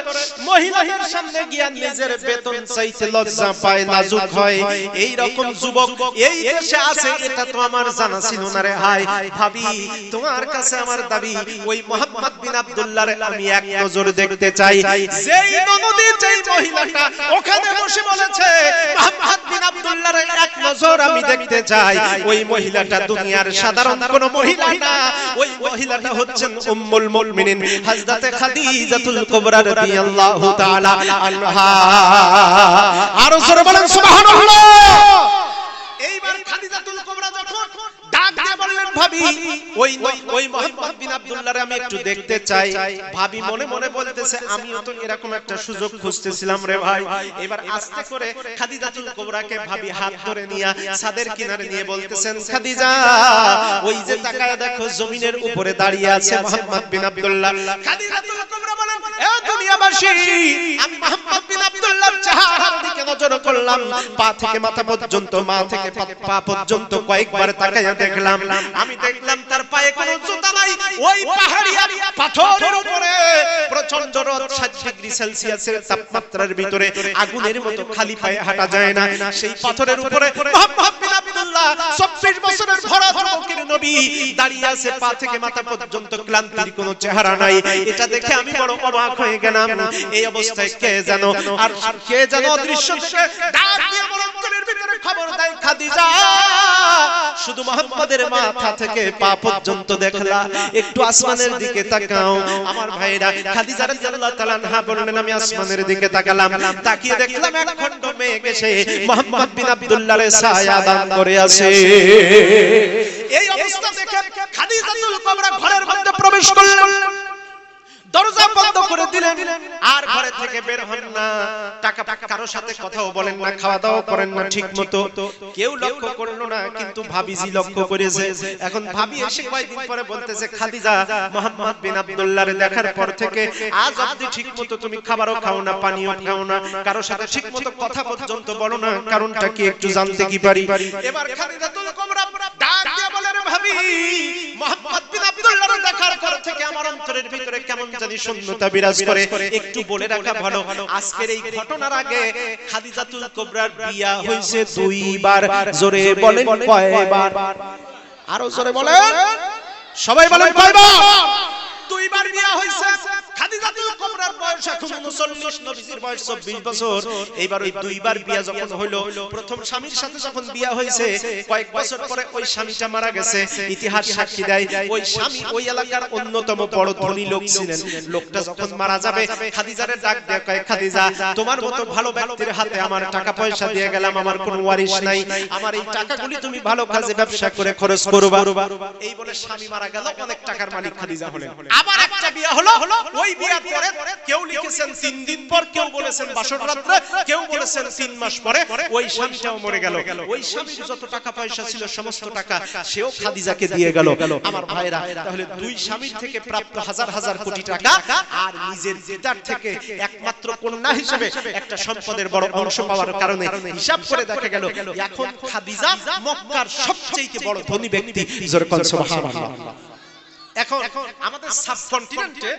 মহিলাদের সামনে গিয়া নিজের বেতন চাইতে লজ্জা পায়, লাজুক হয়। এই রকম যুবক এই দেশে আছে, এটা তো আমার জানা ছিল না রে। হায় ভাবি, তোমার কাছে আমার দাবি, ওই মুহাম্মদ বিন আব্দুল্লাহর আমি এক নজর দেখতে চাই। যেই ননদী, যেই মহিলাটা ওখানে বসে বলেছে মুহাম্মদ বিন আব্দুল্লাহর এক নজর আমি দেখতে চাই, ওই মহিলাটা দুনিয়ার সাধারণ কোনো মহিলা না। ওই মহিলাটা হচ্ছেন উম্মুল মুমিনিন হযরতে খাদিজাতুল কুবরা রাদিয়াল্লাহু তাআলা আনহা। আর জোরে বলেন সুবহানাল্লাহ। এইবার খাদিজাতুল কুবরা যখন ডাক দিয়ে বললেন, ভাবি ওই মুহাম্মদ বিন আব্দুল্লাহরে আমি একটু দেখতে চাই। ভাবি মনে মনে বলতেছে আমিও তো এরকম একটা সুযোগ খুঁজতেছিলাম রে ভাই। এবার আস্তে করে খাদিজাতুল কুবরাকে ভাবি হাত ধরে নিয়ে ছাদের কিনারে নিয়ে বলতেছেন খাদিজা ওই যে তাকায় দেখো জমিনের উপরে দাঁড়িয়ে আছে মুহাম্মদ বিন আব্দুল্লাহ। খাদিজাতুল কুবরা বলেন এ দুনিয়াবাসী আমি মুহাম্মদ বিন আব্দুল্লাহর চেহারার দিকে নজর করলাম, পা থেকে মাথা পর্যন্ত, মা থেকে পা পর্যন্ত কয়েকবার তাকায়া দেখলাম। আমি দেখলাম তার পায়ে কোনো জুতা নাই। ওই পাহাড়ি পাথরের উপরে প্রচন্ড রোদ 60 ডিগ্রি সেলসিয়াসের তাপমাত্রার ভিতরে আগুনের মতো খালি পায়ে হাঁটা যায় না। সেই পাথরের উপরে মুহাম্মদ বিন আব্দুল্লাহ 24 বছরের ভরা যুবকের নবী দাঁড়িয়ে আছে, পা থেকে মাথা পর্যন্ত ক্লান্তির কোনো চেহারা নাই। এটা দেখে আমি বড় অবাক হয়ে গেলাম। এই অবস্থায় কে জানো আর কে জানো অদৃশ্য থেকে ডাক দিয়ে মরণের ভিতরে খবর দেয় খাদিজা শুধু মুহাম্মাদের মাথা থেকে পা পর্যন্ত দেখলা, একটু আসমানের দিকে তাকাও। আমার ভাইরা খাদিজা রাদিয়াল্লাহু তাআলা আনহা বললেন আমি আসমানের দিকে তাকালাম, তাকিয়ে দেখলাম এক খণ্ড মেঘ এসে মুহাম্মদ বিন আব্দুল্লাহর ছায়া দান করে আছে। এই অবস্থা দেখে খাদিজাতুল কুবরা ঘরের মধ্যে প্রবেশ করলেন, দরজা বন্ধ করে দিলেন আর ঘরে থেকে বের হন না। টাকা কারো সাথে কথাও বলেন না, খাওয়া দাওয়া করেন না ঠিক মতো। কেউ লক্ষ্য করলো না, কিন্তু ভাবিজি লক্ষ্য করেছে। এখন ভাবি এসে কয়েকদিন পরে বলতেছে খাদিজা মুহাম্মদ বিন আব্দুল্লাহর দেখার পর থেকে আজ অবধি ঠিক মতো তুমি খাবারও খাও না, পানিও খাও না, কারো সাথে ঠিক মতো কথা পর্যন্ত বলো না, কারণটা কি একটু জানতে কি পারি? এবার খাদিজাতুল কুবরা ডাক দিয়ে বলেন ভাবি মুহাম্মদ বিন আব্দুল্লাহর দেখার পর থেকে আমার অন্তরের ভিতরে কেমন জানি শূন্যতা বিরাজ করে। একটু বলে রাখা ভালো, আজকের এই ঘটনার আগে খাদিজাতুল কুবরার বিয়া হয়েছে 2 বার। জোরে বলেন কয়বার? আরো জোরে বলেন, সবাই বলেন কয়বার? 2 বার বিয়া হয়েছে। খাদিজাতুল কুবরার বয়স এখন 39, নবীজির বয়স 24 বছর। এইবার ওই 2 বার বিয়া যখন হলো, প্রথম স্বামীর সাথে যখন বিয়া হয়েছে কয়েক বছর পরে ওই স্বামীটা মারা গেছে। ইতিহাস সাক্ষী দেয় ওই স্বামী ওই এলাকার অন্যতম বড় ধনী লোক ছিলেন। লোকটা যখন মারা যাবে খাদিজারে ডাক দিয়ে কয় খাদিজা তোমার মতো ভালো ব্যক্তির হাতে আমার টাকা পয়সা দিয়ে গেলাম, আমার কোনো ওয়ারিশ নাই, আমার এই টাকাগুলি তুমি ভালো কাজে ব্যবসা করে খরচ করবা। এই বলে স্বামী মারা গেল, অনেক টাকার মালিক খাদিজা হলেন। আবার একটা বিয়া হলো, ওই বিয়ার পরে কেউ লিখেছেন 3 দিন পর, কেউ বলেছেন বাসর রাতে, কেউ বলেছেন 3 মাস পরে ওই স্বামীটাও মরে গেল। ওই স্বামীর যত টাকা পয়সা ছিল সমস্ত টাকা সেও খাদিজাকে দিয়ে গেল। আমার ভাইরা তাহলে 2 স্বামীর থেকে প্রাপ্ত হাজার হাজার কোটি টাকা আর নিজের পিতার থেকে একমাত্র কন্যা হিসেবে একটা সম্পদের বড় অংশ পাওয়ার কারণে হিসাব করে দেখা গেল এখন খাদিজা মক্কার সবচেয়ে বড় ধনী ব্যক্তি। জোরে বলেন সুবহানাল্লাহ। এখন আমাদের সাবকন্টিনেন্টে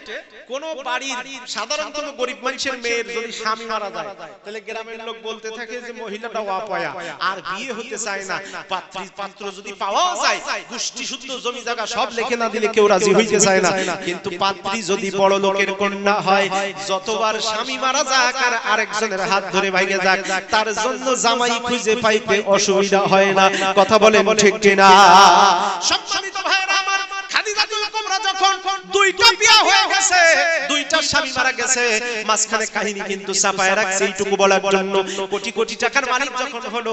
কোন বাড়ির সাধারণত গরিব মানুষের মেয়ের যদি স্বামী মারা যায় তাহলে গ্রামের লোক বলতে থাকে যে মহিলাটা অপয়া, আর বিয়ে হতে চায় না। পাত্র যদি পাওয়া যায় গোষ্ঠী সূত্র জমি জায়গা সব লিখে না দিলে কেউ রাজি হইতে চায় না। কিন্তু পাত্রী যদি বড় লোকের কন্যা হয়, যতবার স্বামী মারা যাক আর আরেকজনের হাত ধরে ভাইগে যাক, তার জন্য জামাই খুঁজে পাইতে অসুবিধা হয় না। কথা বলেন ঠিক কিনা? সম্মানিত ভাইরা আমার, খাদিজাতুল কুবরা যখন 2টা বিয়া হয়ে গেছে, 2টা স্বামী মারা গেছে, মাঝখানে কাহিনী কিন্তু চাপায় রাখছে এইটুকু বলার জন্য। কোটি কোটি টাকার মালিক যখন হলো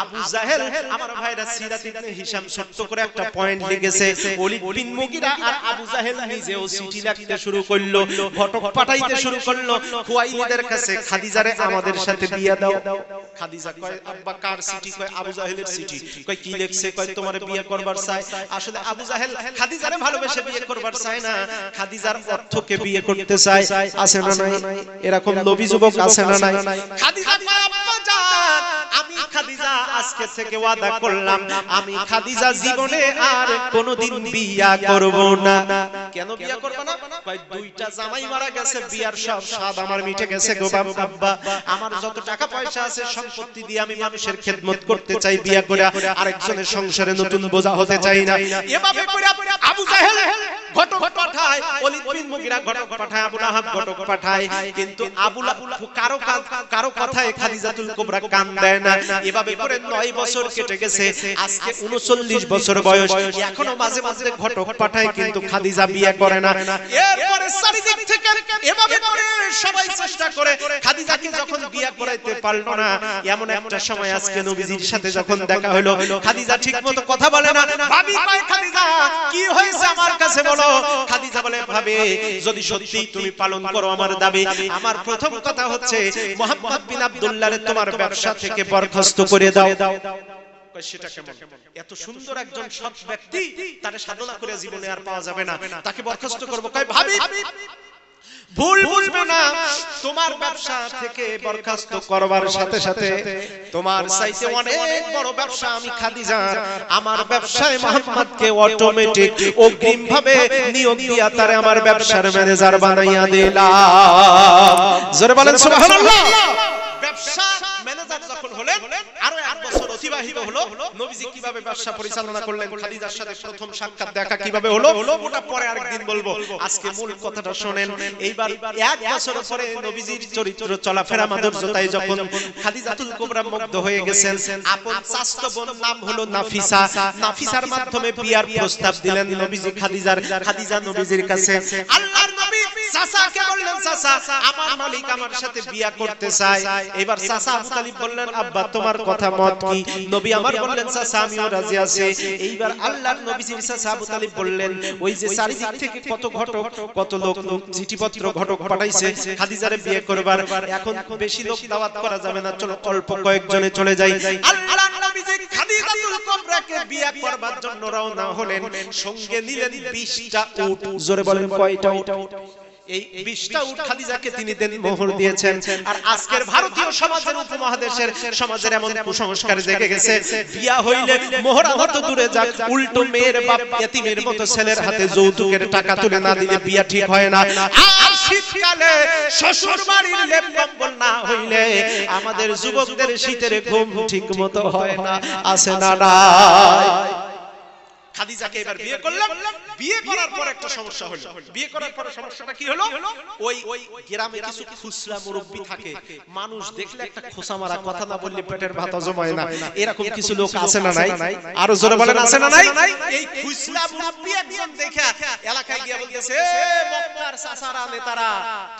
আবু জাহেল, আমার ভাইরা সিরাত ইবনে হিশাম ছোট্ট করে একটা পয়েন্ট লিখেছে, ওলীদ বিন মুগিরা আর আবু জাহেল নিজেও চিঠি লিখতে শুরু করলো, ঘটক পাঠাইতে শুরু করলো খুয়াইলিদের কাছে, খাদিজারে আমাদের সাথে বিয়া দাও। খাদিজা কয় আব্বা কার চিঠি? কয় আবু জাহেলের চিঠি। কয় কি লিখছে? কয় তোমারে বিয়ে করবার চাই। আসলে আবু জাহেল খাদিজারে ভালোবেসে বিয়ে করবার চায় না, খাদিজার অর্থকে বিয়ে করতে চায়। আছে না নাই এরকম নবী যুবক? আছে না নাই? খাদিজা কয় আব্বা জান আমি খাদিজা আজকে থেকে ওয়াদা করলাম আমি খাদিজা জীবনে আর কোনোদিন বিয়া করব না। কেন বিয়া করব না? কয় 2টা জামাই মারা গেছে, বিয়ার সব স্বাদ আমার মিটে গেছে গো আব্বা, আমার যত টাকা পয়সা আছে সম্পত্তি দিয়ে আমি মানুষের খেদমত করতে চাই, বিয়া করে আরেকজনের সংসারে নতুন বোঝা হতে চাই না। এভাবে করে আবু জাহেল ঘটক পাঠায়, ওলীদ বিন মুগীরা ঘটক পাঠায়, আবু লাহাব ঘটক পাঠায়, কিন্তু আবু লাহাব কারো কথায় খাদিজাতুল কুবরা কান দেয় না। এভাবে করে 9 বছর কেটে গেছে, আজকে 39 বছর বয়স, এখনো মাঝে মাঝে ঘটক পাঠায়, কিন্তু খাদিজা বিয়ে করে না। এরপরে চারিদিক থেকে এভাবে করে সবাই চেষ্টা করে, খাদিজাকে যখন বিয়ে করাইতে পারলো না, এমন একটা সময় আজকে নবীজির সাথে যখন দেখা হলো, খাদিজা ঠিকমতো কথা বলে না। ভাবি কয়, খাদিজা কি হয়েছে আমার কাছে বলো। খাদিজা বলে, ভাবি যদি সত্যি তুমি পালন করো আমার দাবি, আমার প্রথম কথা হচ্ছে মুহাম্মদ বিন আব্দুল্লাহরে তোমার ব্যবসা থেকে বরখাস্ত করে দাও। সেটা কেমন? এত সুন্দর একজন সৎ ব্যক্তি, তারে সাধনা করে জীবনে আর পাওয়া যাবে না, তাকে বরখাস্ত করব। কয়, ভাবি ভুল বুঝবে না, তোমার ব্যবসা থেকে বরখাস্ত করবার সাথে সাথে তোমার চাইতে অনেক বড় ব্যবসা আমি খাদিজার, আমার ব্যবসায় মুহাম্মদকে অটোমেটিক অগ্রিমভাবে নিয়োগ দিয়া তারে আমার ব্যবসার ম্যানেজার বানাইয়া দিলাম। জোরে বলেন সুবহানাল্লাহ। ব্যবসা ম্যানেজার যখন হলেন, আরো 1 বছর অতিবাহিত হলো, নবীজি কিভাবে ব্যবসা পরিচালনা করলেন, খাদিজার সাথে প্রথম সাক্ষাৎ দেখা কিভাবে হলো, ওটা পরে আরেকদিন বলবো। আজকে মূল কথাটা শুনেন। এইবার 1 বছর পরে নবীজির চরিত্র চলাফেরা মাধুর্যতায় যখন খাদিজাতুল কুবরা মুগ্ধ হয়ে গেছেন, আপন চাচাতো বোন নাম হলো নাফিসা, নাফিসার মাধ্যমে বিয়ার প্রস্তাব দিলেন নবীজি খাদিজার। খাদিজা নবীজির কাছে আল্লাহর নবী চাচাকে বললেন, চাচা আমার মালিক আমার সাথে বিয়া করতে চায়। এবার চাচা আবু তালিব বললেন, আব্বা তোমার কথা মত কি? নবী আমার বললেন, চাচা আমিও রাজি আছি। এইবার আল্লাহর নবীজির চাচা আবু তালিব বললেন, ওই যে চারিদিক থেকে কত ঘটক, কত লোক চিঠিপত্র ঘটক পাঠাইছে খাদিজারে বিয়ে করবার, এখন বেশি লোক দাওয়াত করা যাবে না, চলো অল্প কয়েকজনে চলে যাই। আল্লাহর নবীজি খাদিজাতুল কুবরাকে বিয়ে করবার জন্য রওনা হলেন, সঙ্গে নিলেন 20টা উট। জোরে বলেন কয়টা উট? এই 20টা উট খাদিজাকে তিনি দেন, মোহর দিয়েছেন। আর আজকের ভারতীয় সমাজের, উপমহাদেশের সমাজের এমন কুসংস্কার জেগে গেছে, বিয়া হইলে মোহর আনা তো দূরে যাক, উল্টো মেয়ের বাপ এতিমের মতো ছেলের হাতে যৌতুকের টাকা তুলে না দিলে বিয়া ঠিক হয় না। আর শীতকালে শ্বশুর বাড়ির লেপ কম্বল না হইলে আমাদের যুবকদের শীতের ঘুম ঠিকমতো হয় না, আছে না নাই? খাদিজাকে এবার বিয়ে করলাম। বিয়ে করার পর একটা সমস্যা হলো। বিয়ে করার পর সমস্যাটা কি হলো? ওই গ্রামে কিছু খুচরা মুরব্বি থাকে, মানুষ দেখলে একটা খোসা মারা, কথা না বললে পেটের ভাত জমায় না, এরকম কিছু লোক আছে না নাই? আরো জোরে বলেন, আছে না নাই? এই খুচরা মুরব্বি একজন দেখা এলাকায় গিয়ে বলতেছে, এ মক্কার চাচারা নেতারা,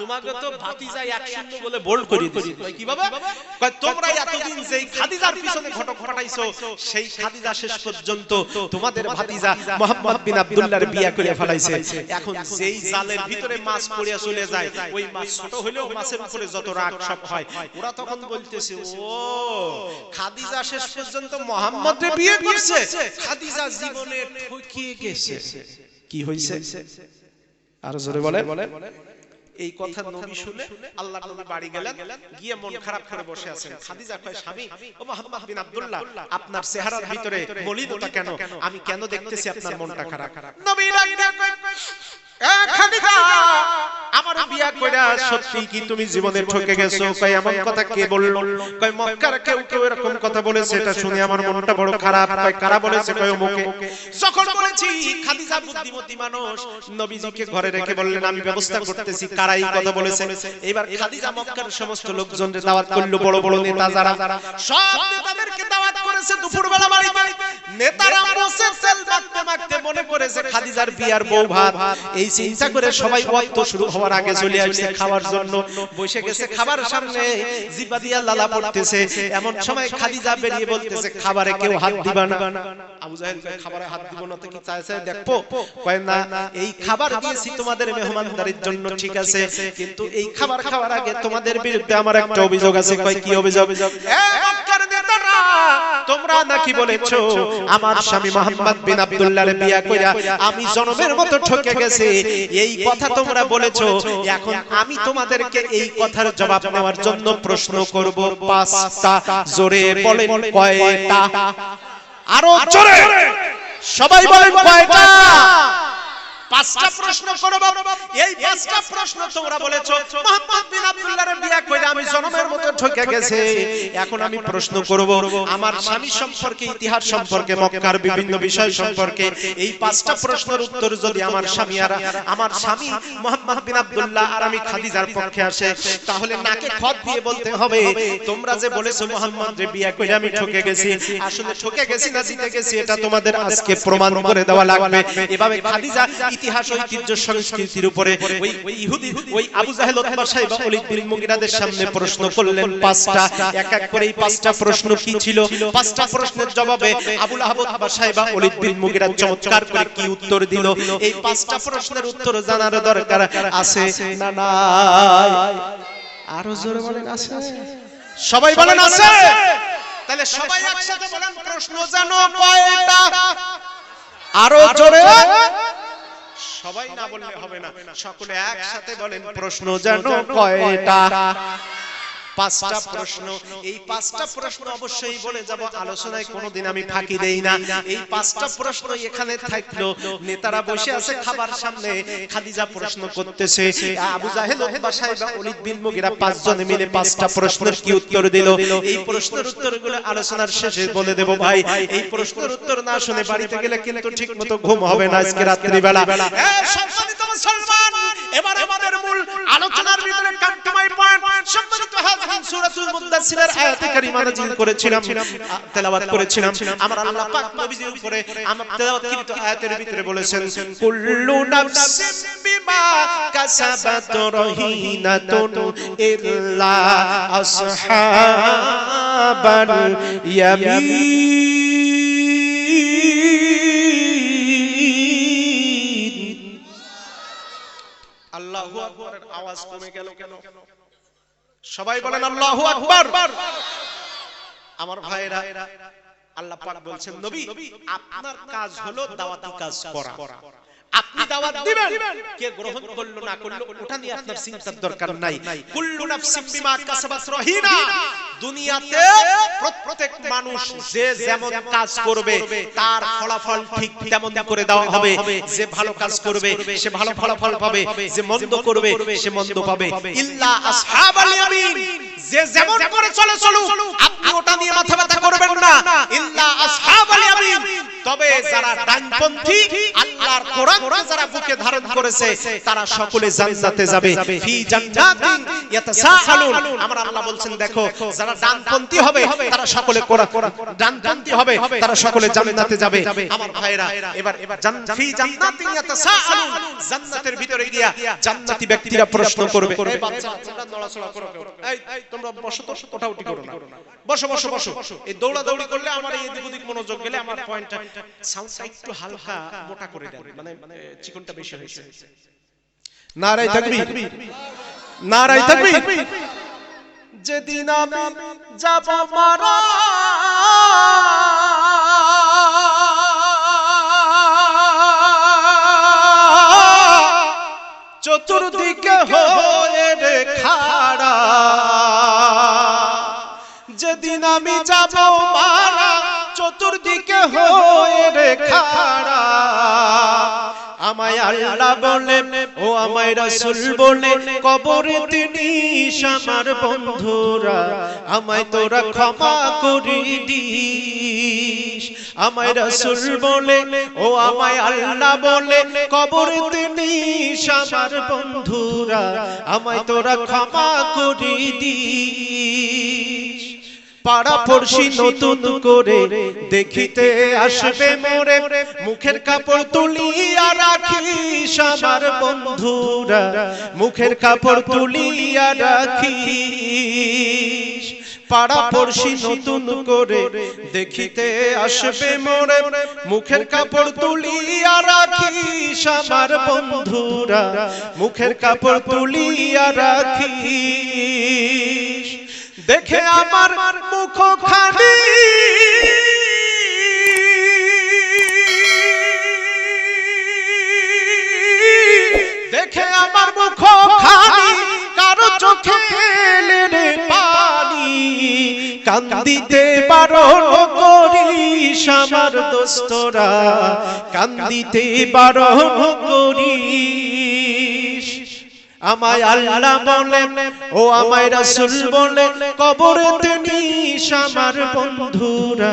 তোমাকে তো ভাতিজা 1-0 বলে বোল্ড করে দিয়েছে। কই কিভাবে? কই তোমরা এতদিন যেই খাদিজার পিছনে ঘটক পাঠাইছো, সেই খাদিজা শেষ পর্যন্ত তোমাদের ভাতিজা মুহাম্মদ বিন আব্দুল্লাহর বিয়া করে ফেলাইছে। এখন যেই জালের ভিতরে মাছ পড়িয়া চলে যায়, ওই মাছ ছোট হলেও মাছের উপরে যত রাগ সব হয়, ওরা তখন বলতেছে, ও খাদিজা শেষ পর্যন্ত মুহাম্মদকে বিয়ে করছে, খাদিজা জীবনে ঠকিয়ে গেছে। কি হইছে? আর জোরে বলে। এই কথা নবী শুনে আল্লাহর নবী বাড়ি গেলেন, গিয়ে মন খারাপ করে বসে আছেন। খাদিজা কয়, স্বামী ও মুহাম্মদ বিন আব্দুল্লাহ, আপনার চেহারার ভিতরে মলিনতা কেন? আমি কেন দেখতেছি আপনার মনটা খারাপ? নবী ডাক কয়, এ খাদিজা, আমার বিয়া কইরা সত্যি কি তুমি জীবনে ঠকে গেছো? কয়, এমন কথা কে বলল? কয়, মক্কার কেউ এরকম কথা বলেছে, এটা শুনে আমার মনটা বড় খারাপ। কয়, কারা বলেছে? কয়, মুখে যখন বলেছি। খাদিজা বুদ্ধিমতী মানুষ, নবীজিকে ঘরে রেখে বললেন, আমি ব্যবস্থা করতেছি কারাই কথা বলেছে। এবার খাদিজা মক্কার সমস্ত লোকজনকে দাওয়াত করলো, বড় বড় নেতা যারা, সব নেতাদেরকে দাওয়াত করেছে দুপুরবেলা বাড়িতে। নেতারা বসে তেল মাখতে মাখতে মনে করেছে খাদিজার বিয়ার বউ ভাত। এই চিন্তা করে সবাই ওয়াক্ত শুরু হওয়ার আগে চলে আসছে খাওয়ার জন্য, বসে গেছে খাবার সামনে, জিহ্বা দিয়া লালা পড়তেছে। এমন সময় খাদিজা বেরিয়ে বলতেছে, খাবারে কেউ হাত দিবা না। আবু জাহেল কয়, খাবারে হাত দিব না তো কি চাইছে দেখবো? কয়, না, এই খাবার দিয়েছি তোমাদের মেহমানদারির জন্য, ঠিক আছে, কিন্তু এই খাবার খাওয়ার আগে তোমাদের বিরুদ্ধে আমার একটা অভিযোগ আছে। কয়, কি অভিযোগ? এ মক্কার নেতারা, তোমরা নাকি বলেছো আমার স্বামী মুহাম্মদ বিন আব্দুল্লাহর বিয়া কইরা আমি জনমের মতো ঠকে গেছি, এই কথা তোমরা বলেছো। এখন আমি তোমাদেরকে এই কথার জবাব নেওয়ার জন্য প্রশ্ন করব 5টা। জোরে বলেন কয়টা? আরো জোরে সবাই বলেন কয়টা? পাঁচটা প্রশ্ন করব। এই পাঁচটা প্রশ্ন তোমরা বলেছো মুহাম্মদ বিন আব্দুল্লাহর বিয়ে কইরা আমি জনমের মতো ঠকে গেছে। এখন আমি প্রশ্ন করব আমার স্বামী সম্পর্কে, ইতিহাস সম্পর্কে, মক্কার বিভিন্ন বিষয় সম্পর্কে। এই পাঁচটা প্রশ্নের উত্তর যদি আমার স্বামী মুহাম্মদ বিন আব্দুল্লাহ আর আমি খাদিজার পক্ষে আসে, তাহলে নাকে খত দিয়ে বলতে হবে তোমরা যে বলেছো মুহাম্মদ রে বিয়ে কইরা আমি ঠকে গেছি, আসলে ঠকে গেছি না জিতে গেছি এটা তোমাদের আজকে প্রমাণ করে দেওয়া লাগবে। এভাবে খাদিজা ইতিহাস, ঐতিহ্য, সংস্কৃতির উপরে ওই ইহুদি, ওই আবু জাহেল, উতবা, শাইবা, ওলীদ বিন মুগিরাদের সামনে প্রশ্ন করলেন পাঁচটা। এক এক করে এই পাঁচটা প্রশ্ন কি ছিল, পাঁচটা প্রশ্নের জবাবে আবু লাহাব, উতবা, শাইবা, ওলীদ বিন মুগিরা চমৎকার করে কি উত্তর দিল, এই পাঁচটা প্রশ্নের উত্তর জানার দরকার আছে না নাই? আরো জোরে বলেন আছে? সবাই বলেন আছে? তাহলে সবাই একসাথে বলেন প্রশ্ন জানো কয়টা? আরো জোরে। সবাই না বললে হবে না, সকলে একসাথে বলেন প্রশ্ন জানো কয়টা? পাঁচটা প্রশ্ন। এই পাঁচটা প্রশ্ন অবশ্যই বলে যাব, আলোচনায় কোনোদিন আমি ফাঁকি দেই না। এই পাঁচটা প্রশ্ন এখানে থাকলো, নেতারা বসে আছে খাবার সামনে, খাদিজা প্রশ্ন করতেছে, আবু জাহেল, উতবা, শাইবা, ওলীদ বিন মুগিরা পাঁচজন মিলে পাঁচটা প্রশ্নের কি উত্তর দিল। এই প্রশ্নের উত্তরগুলো আলোচনার শেষে বলে দেব ভাই। এই প্রশ্নের উত্তর না শুনে বাড়িতে গেলে কিন্তু ঠিকমতো ঘুম হবে না আজকে রাত্রি বেলা। সম্মানিত মুসলমান, এবার আমাদের মূল আলোচনার ভিতরে কাম টু মাই পয়েন্ট। সম্মানিত হাজিরিন, সূরাতুল মুদ্দাসসিরের আয়াতে কারিমা নাযিল করেছিলাম, তেলাওয়াত করেছিলাম। আমার আল্লাহ পাক নবীজির উপরে আমার তেলাওয়াতকৃত আয়াতের ভিতরে বলেছেন কুল্লু নাফসিন বিমা কাসাবাত রহিনাতুন ইল্লা আসহাবাল ইয়ামিন। আল্লাহু আকবারের আওয়াজ কমে গেল কেন? সবাই বলেন আল্লাহু আকবার। আমার ভাইরা, আল্লাহ পাক বলছেন নবী আপনার কাজ হলো দাওয়াতি কাজ করা। আপনি দাওয়াত দিবেন, কে গ্রহণ করলো না করলো ওটা নিয়ে আপনার চিন্তার দরকার নাই। কুল্লু নাফসিন বিমা কাসাবাত রহিনা। দুনিয়াতে প্রত্যেক মানুষ যে যেমন কাজ করবে তার ফলাফল ঠিক তেমন করে দেওয়া হবে। যে ভালো কাজ করবে সে ভালো ফলাফল পাবে, যে মন্দ করবে সে মন্দ পাবে। ইল্লা আসহাবাল ইয়ামিন। যে যেমন করে চলে চলুক, আপনি ওটা নিয়ে মাথা ব্যথা করবেন না। ইল্লা আসহাবাল ইয়ামিন। তবে যারা ডানপন্থী, আল্লাহর কোরআনকে যারা বুকে ধারণ করেছে তারা সকলে জান্নাতে যাবে। ফি জান্নাতিন ইয়াতাসাআলুন। আমার আল্লাহ বলছেন দেখো, যারা ডানপন্থী হবে তারা সকলে ডানপন্থী হবে, তারা সকলে জান্নাতে যাবে। আমার ভাইরা, এবার ফি জান্নাতিন ইয়াতাসাআলুন। জান্নাতের ভিতরে গিয়া জান্নাতি ব্যক্তিরা প্রশ্ন করবে, এই বাচ্চা তোমরা নড়াচড়া করো, এই তোমরা বসো তো, ওঠাউঠি করো না, বসো বসো বসো। এই দৌড়াদৌড়ি করলে আমার এদিক ওদিক মনোযোগ গেলে আমার পয়েন্টটা সাউন্ডটা একটু হালকা মোটা করে দেন, মানে চিকনটা বেশি হয়েছে। নারায়ে তাকবীর, নারায়ে তাকবীর। যেদিন আমি যাব মারা, চতুর্দিকে হয়ে রে খাড়া। যেদিন আমি যাব মারা, চতুর্দিকে হয়ে রে খাড়া। আমায় আল্লাহ বলে ও আমায় রাসূল বলে কবরেতে নিস আমার বন্ধুরা, আমায় তোরা ক্ষমা করে দিস। আমায় রাসূল বলে ও আমায় আল্লাহ বলে কবরেতে নিস আমার বন্ধুরা, আমায় তোরা ক্ষমা করে দিস। পাড়া পড়শি নতুন করে দেখিতে আসবে মোরে, মুখের কাপড় তুলিয়া রাখিস আমার বন্ধুরা, মুখের কাপড় তুলিয়া রাখিস। পাড়া পড়শি নতুন করে দেখিতে আসবে মোরে, মুখের কাপড় তুলিয়া রাখিস আমার বন্ধুরা, মুখের কাপড় তুলিয়া রাখিস। দেখে আমার মুখখানি দেখে আমার মুখখানি কারো চোখে এলে রে পানি, কান্দিতে বারণ করিস আমার দোস্তরা কান্দিতে বারণ করিস আমায় আল্লাহ বলে ও আমায় রাসূল বলে কবরেতে নিস আমার বন্ধুরা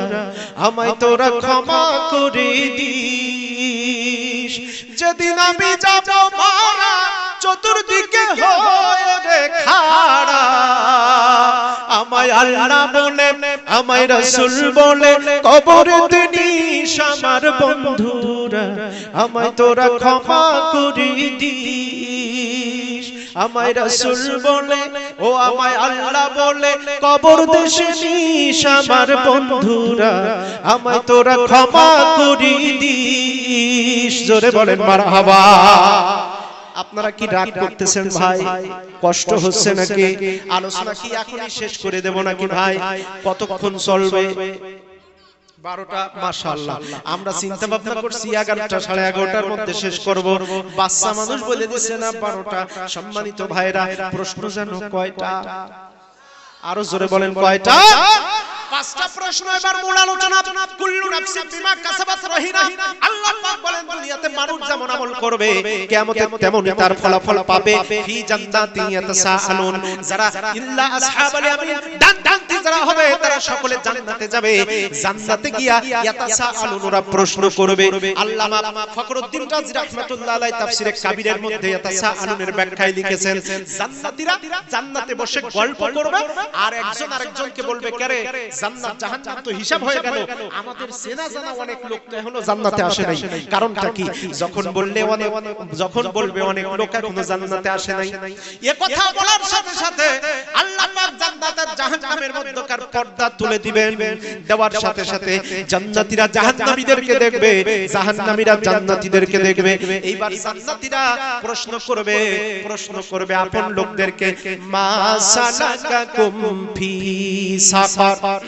আমায় তোরা ক্ষমা করে দিস যেদিন আমি যাব মারা চতুর্দিকে হয়ে রে খাড়া আমায় আল্লাহ বলে আমায় রাসূল বলে কবরেতে নিস আমার বন্ধুরা আমায় তোরা ক্ষমা করে দিস আমায় রাসূল বলে ও আমায় আল্লাহ বলে কবর দেশে নিস আমার বন্ধুরা আমায় তোরা ক্ষমা করে দিস জোরে বলেন মারহাবা আপনারা কি রাগ করতেছেন ভাই কষ্ট হচ্ছে নাকি আলোচনা কি এখনই শেষ করে দেব নাকি ভাই কতক্ষণ চলবে 12টা মাশাআল্লাহ আমরা চিন্তা ভাবনা করছি 11টা 11:30টার মধ্যে শেষ করব বাচ্চা মানুষ বলে দিছে না 12টা সম্মানিত ভাইরা প্রশ্ন জানো কয়টা আরো জোরে বলেন কয়টা পাঁচটা প্রশ্ন এবার মূল আলোচনা কুল্লু নাফসিন বিমা কাসাবাত রহিনা আল্লাহ পাক বলেন দুনিয়াতে মানুষ যেমন আমল করবে কিয়ামতে তেমনি তার ফলাফল পাবে ফি জান্নাতি ইয়াতাসাআলুন যারা ইল্লা আসহাবাল ইয়ামিন ডানতে যারা হবে তারা সকলে জান্নাতে যাবে জান্নাতে গিয়া ইয়াতাসাআলুন ওরা প্রশ্ন করবে আল্লামা ফখরুদ্দিন রাজি রাহমাতুল্লাহ আলাইহি তাফসীরে কাবীরের মধ্যে ইয়াতাসাআলুনের ব্যাখ্যায় লিখেছেন জান্নাতীরা জান্নাতে বসে গল্প করবে আর একজন আরেকজনকে বলবে কেরে জান্নাত জাহান্নাম তো হিসাব হয়ে গেল আমাদের চেনা জানা অনেক লোক তো এখনো জান্নাতে আসে নাই কারণটা কি যখন বলবে অনেক লোক এখনো জান্নাতে আসে নাই এই কথা বলার সাথে সাথে আল্লাহ পাক জান্নাত আর জাহান্নামের মধ্যকার পর্দা তুলে দিবেন দেওয়ার সাথে সাথে জান্নাতীরা জাহান্নামীদেরকে দেখবে জাহান্নামীরা জান্নাতীদেরকে দেখবে এইবার জান্নাতীরা প্রশ্ন করবে আপন লোকদেরকে মা সালাকাকুম ফি সাকার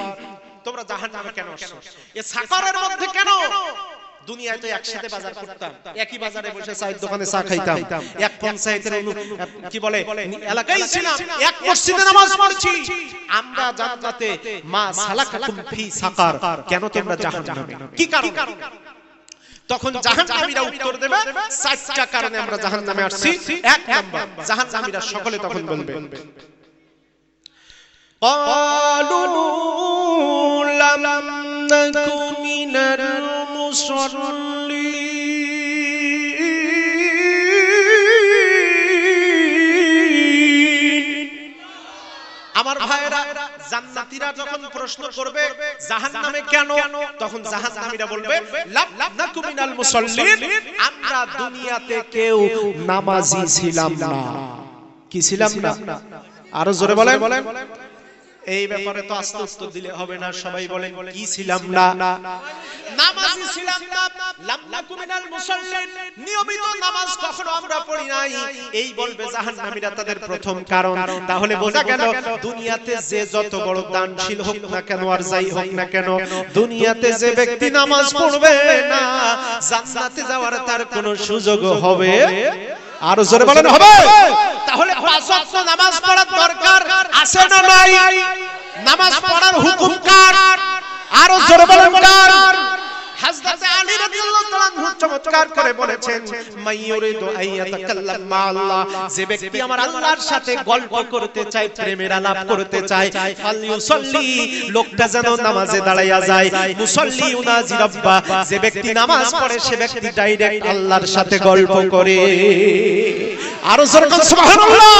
তোমরা জাহান্নামে কেন আসছো এই সাকারের মধ্যে কেন দুনিয়ায় তো একসাথে বাজার করতাম একই বাজারে বসে চায়ের দোকানে চা খাইতাম এক পঞ্চায়েতের কি বলে এলাকায় ছিলাম এক মসজিদে নামাজ পড়ছি আমরা জান্নাতে মা সালাকাকুম ফি সাকার কেন তোমরা জাহান্নামে কি কারণ তখন জাহান্নামীরা উত্তর দেবে চারটা কারণে আমরা জাহান্নামে আসছি এক নাম্বার জাহান্নামীরা সকলে তখন বলবে قالوا لم نك من المصلين আমার ভাইরা জান্নাতীরা যখন প্রশ্ন করবে জাহান্নামে কেন তখন জাহান্নামীরা বলবে লাম নাকু মিনাল মুসাল্লিন আমরা দুনিয়াতে কেউ নামাজি ছিলাম না কি ছিলাম না আরো জোরে বলেন এই ব্যাপারে তো আস্তে আস্তে দিলে হবে না সবাই বলেন কি ছিলাম না নামাজি ছিলাম না লাম নাকু মিনাল মুসাল্লিন নিয়মিত নামাজ কখনো আমরা পড়ি নাই এই বলবে জাহান্নামীরা তাদের প্রথম কারণ তাহলে বোঝা গেল দুনিয়াতে যে যত বড় দানশীল হোক না কেন আর যাই হোক না কেন দুনিয়াতে যে ব্যক্তি নামাজ পড়বে না জান্নাতে যাওয়ার তার কোনো সুযোগ হবে আর জোরে বলেন হবে তাহলে পাঁচ ওয়াক্ত নামাজ পড়ার দরকার আছে না নাই নামাজ পড়ার হুকুম কার আর জোরে বলেন কার হযরত আলী রাদিয়াল্লাহু তাআলা আনহু চমৎকার করে বলেছেন মাইয়ুরিদু আইয়াতাকাল্লাম মা আল্লাহ যে ব্যক্তি আমার আল্লাহর সাথে গল্প করতে চায় প্রেমের আলাপ করতে চায় ফালইউসাল্লি লোকটা যেন নামাজে দাঁড়ায়া যায় মুসাল্লি উনাজি রাব্বা যে ব্যক্তি নামাজ পড়ে সে ব্যক্তি ডাইরেক্ট আল্লাহর সাথে গল্প করে আর জোরে বলেন সুবহানাল্লাহ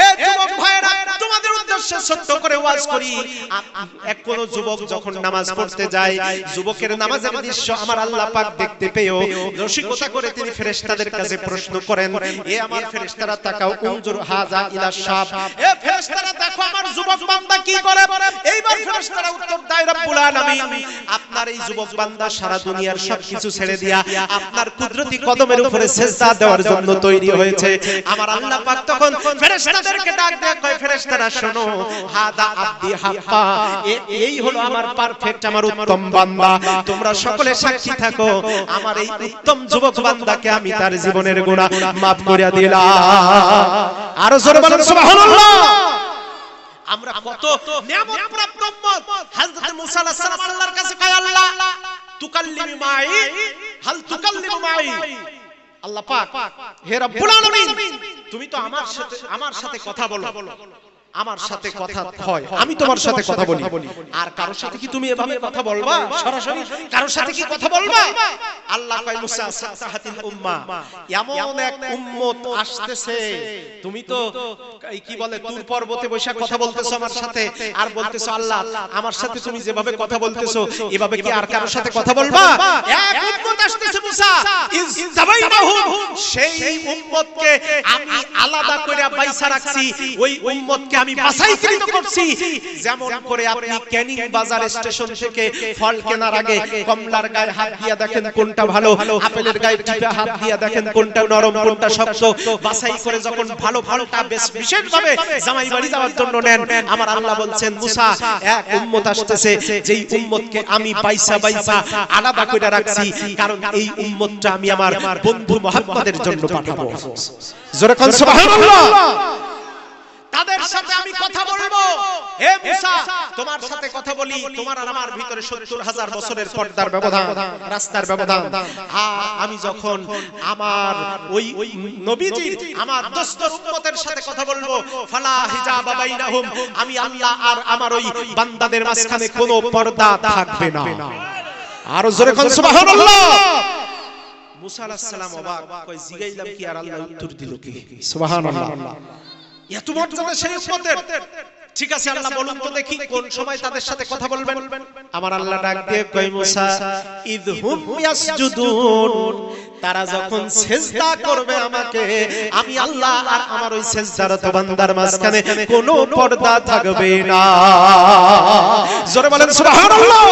এ যুবক ভাইরা তোমাদের উদ্দেশ্যে ছোট্ট করে ওয়াজ করি এক কোন যুবক যখন নামাজ পড়তে যায় যুবকের নামাজের দৃশ্য আমার আল্লাহ পাক দেখতে পেয়েও রসিকতা করে তিনি ফেরেশতাদের কাছে প্রশ্ন করেন এ আমার ফেরেশতারা তাকাও উনজুর হাযা ইলা শাব এ ফেরেশতারা দেখো আমার যুবক বান্দা কি করে এইবার ফেরেশতারা উত্তর দেয় রব্বুল আলামিন আপনার এই যুবক বান্দা সারা দুনিয়ার সবকিছু ছেড়ে দিয়া আপনার কুদরতি কদমের উপরে সিজদা দেওয়ার জন্য তৈরি হয়েছে আমার আল্লাহ পাক তখন ফেরেশতাদেরকে ডাক দেয় কয় ফেরেশতারা শোনো হাদা আব্দি হাক্কা এই হলো আমার পারফেক্ট আমার উত্তম বান্দা তোমরা সকলে সাক্ষী থাকো আমার এই উত্তম যুবক বান্দাকে আমি তার জীবনের গুনাহ maaf করে দিলাম আর জোরে বলেন সুবহানাল্লাহ আমরা কত নিয়ামত প্রাপ্ত উম্মত। হযরত মুসা আলাইহিস সালাম আল্লাহর কাছে কয়, আল্লাহ তুকাল্লিমু মাই, হাল তুকাল্লিমু মাই। আল্লাহ পাক, হে রব্বুল আলামিন, তুমি তো আমার সাথে কথা বলো, আমার সাথে কথা হয়, আমি তোমার সাথে কথা বলি, আর কারোর সাথে কি তুমি এভাবে কথা বলবা? সরাসরি কারোর সাথে কি কথা বলবা? আল্লাহ কয়, মুসা সাহাতিল উম্মাহ, এমন এক উম্মত আসতেছে, তুমি তো কি বলে তুর পর্বতে বসে কথা বলতেছো আমার সাথে, আর বলতেছো আল্লাহ আমার সাথে তুমি যেভাবে কথা বলতেছো এভাবে কি আর কারোর সাথে কথা বলবা? এক উম্মত আসতেছে মুসা, ইজতাবাইনাহুম, সেই উম্মতকে আমি আলাদা করে বাইসা রাখছি, ওই উম্মতকে আমি বাছাইকৃত করছি। যেমন করে আপনি ক্যানিং বাজার স্টেশন থেকে ফল কেনার আগে কমলার গায়ে হাত দিয়ে দেখেন কোনটা ভালো, আপেলের গায়ে টিপে হাত দিয়ে দেখেন কোনটা নরম কোনটা শক্ত, বাছাই করে যখন ভালো ফলটা বেশ বিশেষভাবে জামাই বাড়ি যাওয়ার জন্য নেন, আমার আল্লাহ বলছেন মুসা এক উম্মত আসতেছে, যেই উম্মতকে আমি বাইসা আলাদা করে রাখছি, কারণ এই উম্মতটা আমি আমার বন্ধু মুহাম্মদের জন্য পাঠাবো। জোরে কোন সুবহানাল্লাহ। তাদের সাথে আমি কথা বলবো। হে মুসা, তোমার সাথে কথা বলি, তোমার আর আমার ভিতরে ৭০,০০০ বছরের পর্দার ব্যবধান, রাস্তার ব্যবধান। আমি যখন আমার ওই নবীজি আমার দোস্ত উম্মতের সাথে কথা বলবো, ফালা হিজাবা বাইনাহুম, আমি আল্লাহ আর আমার ওই বান্দাদের মাঝখানে কোনো পর্দা থাকবে না। আর জোরে কোন সুবহানাল্লাহ। মুসা আলাইহিস সালাম অবাক, কই জিগাইলাম কি আর আল্লাহ উত্তর দিল কি? সুবহানাল্লাহ। এত মর্যাদা সেই উম্মতের। ঠিক আছে আল্লাহ বলুন তো দেখি কোন সময় তাদের সাথে কথা বলবেন? আমার আল্লাহ ডাক দিয়ে কয়, মুসা ইদহুম ইয়াসজুদুন, তারা যখন সিজদা করবে আমাকে, আমি আল্লাহ আর আমার ওই সিজদারত বান্দার মাঝখানে কোনো পর্দা থাকবে না। জোরে বলেন সুবহানাল্লাহ।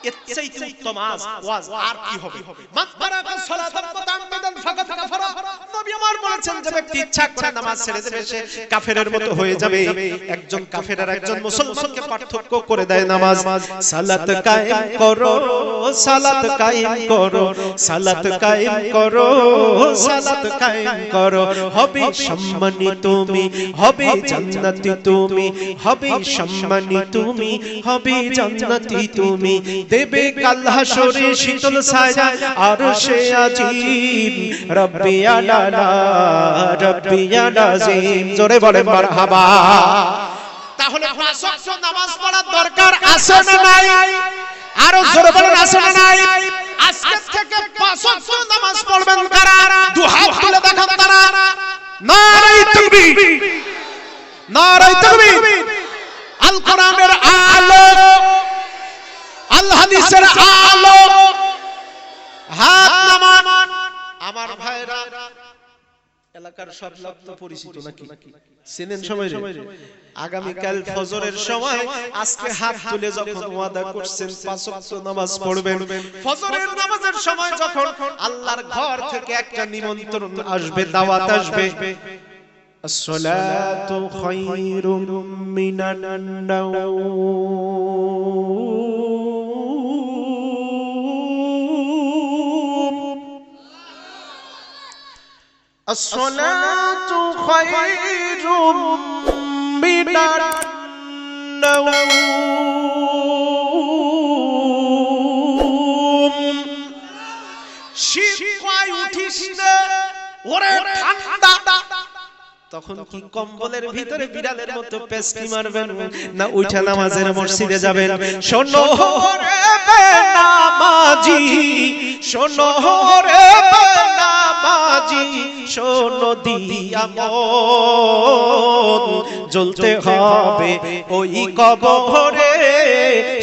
এর চাইতে উত্তম ওয়াজ আর কি হবে? মান তারাকা সালাতান মুতাআম্মিদান ফাকাদ কাফারা। নবী আমার বলেছেন যে ব্যক্তি ইচ্ছা করে নামাজ ছেড়ে দেবে সে কাফেরের মতো হয়ে যাবে। একজন কাফের আর একজন মুসলমানকে পার্থক্য করে দেয় নামাজ। সালাত কায়েম করো, সালাত কায়েম করো, সালাত কায়েম করো, সালাত কায়েম করো, হবে সম্মানী তুমি, হবে জান্নাতি তুমি, হবে সম্মানী তুমি, হবে জান্নাতি তুমি, দেবে কাল হাসরে শীতল ছায়া আরশে আজিম, রব্বি আলা রব্বি আযীম। জোরে বলেন মারহাবা। তাহলে পাঁচ ওয়াক্ত নামাজ পড়ার দরকার আছে না নাই? আরো জোরে বলেন আছে না নাই? আজকে থেকে পাঁচ ওয়াক্ত নামাজ পড়বেন কারা? দুই হাত তুলে দেখান তারা। নারে তাকবীর, নারে তাকবীর। আল কোরআনের আলো, আল হাদিসের আলো, হাত নামান। আমার ভাইরা, এলাকার সব লোক তো পরিচিত নাকি? চেনেন সবাই? আগামী কাল ফজরের সময় আজকে হাত তুলে যখন ওয়াদা করছেন পাঁচ ওয়াক্ত নামাজ পড়বেন, ফজরের নামাজের সময় যখন আল্লাহর ঘর থেকে একটা নিমন্ত্রণ আসবে, দাওয়াত আসবে, আসসালাতু খায়রুম মিনান নাওম, আসসালাতু খায়রুম মিনান নাওম। শীত কয় উঠিস না, ওরে ঠান্ডা। তখন কি কম্বলের ভিতরে বিড়ালের মতো পেস্কি মারবেন, না উঠা নামাজের মসজিদে যাবেন? শোনো রে বেনামাজি, শোনো রে বেনামাজি, শোনো দিয়া মন, জ্বলতে হবে ওই কবরে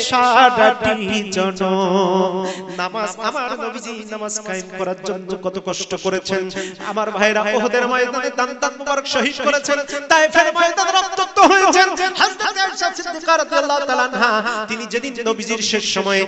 সারাটি জনম। নামাজ, আমার নবীজি নামাজ কায়েম করার জন্য কত কষ্ট করেছেন। আমার ভাইরা উহুদের ময়দানে দান মুবারক শহীদ করেছেন, তায়েফের ময়দানে রক্তাক্ত হয়েছেন। হযরত আয়েশা সিদ্দিকা রাদিয়াল্লাহু তাআলা আনহা, তিনি যেদিন নবীজির শেষ সময়ে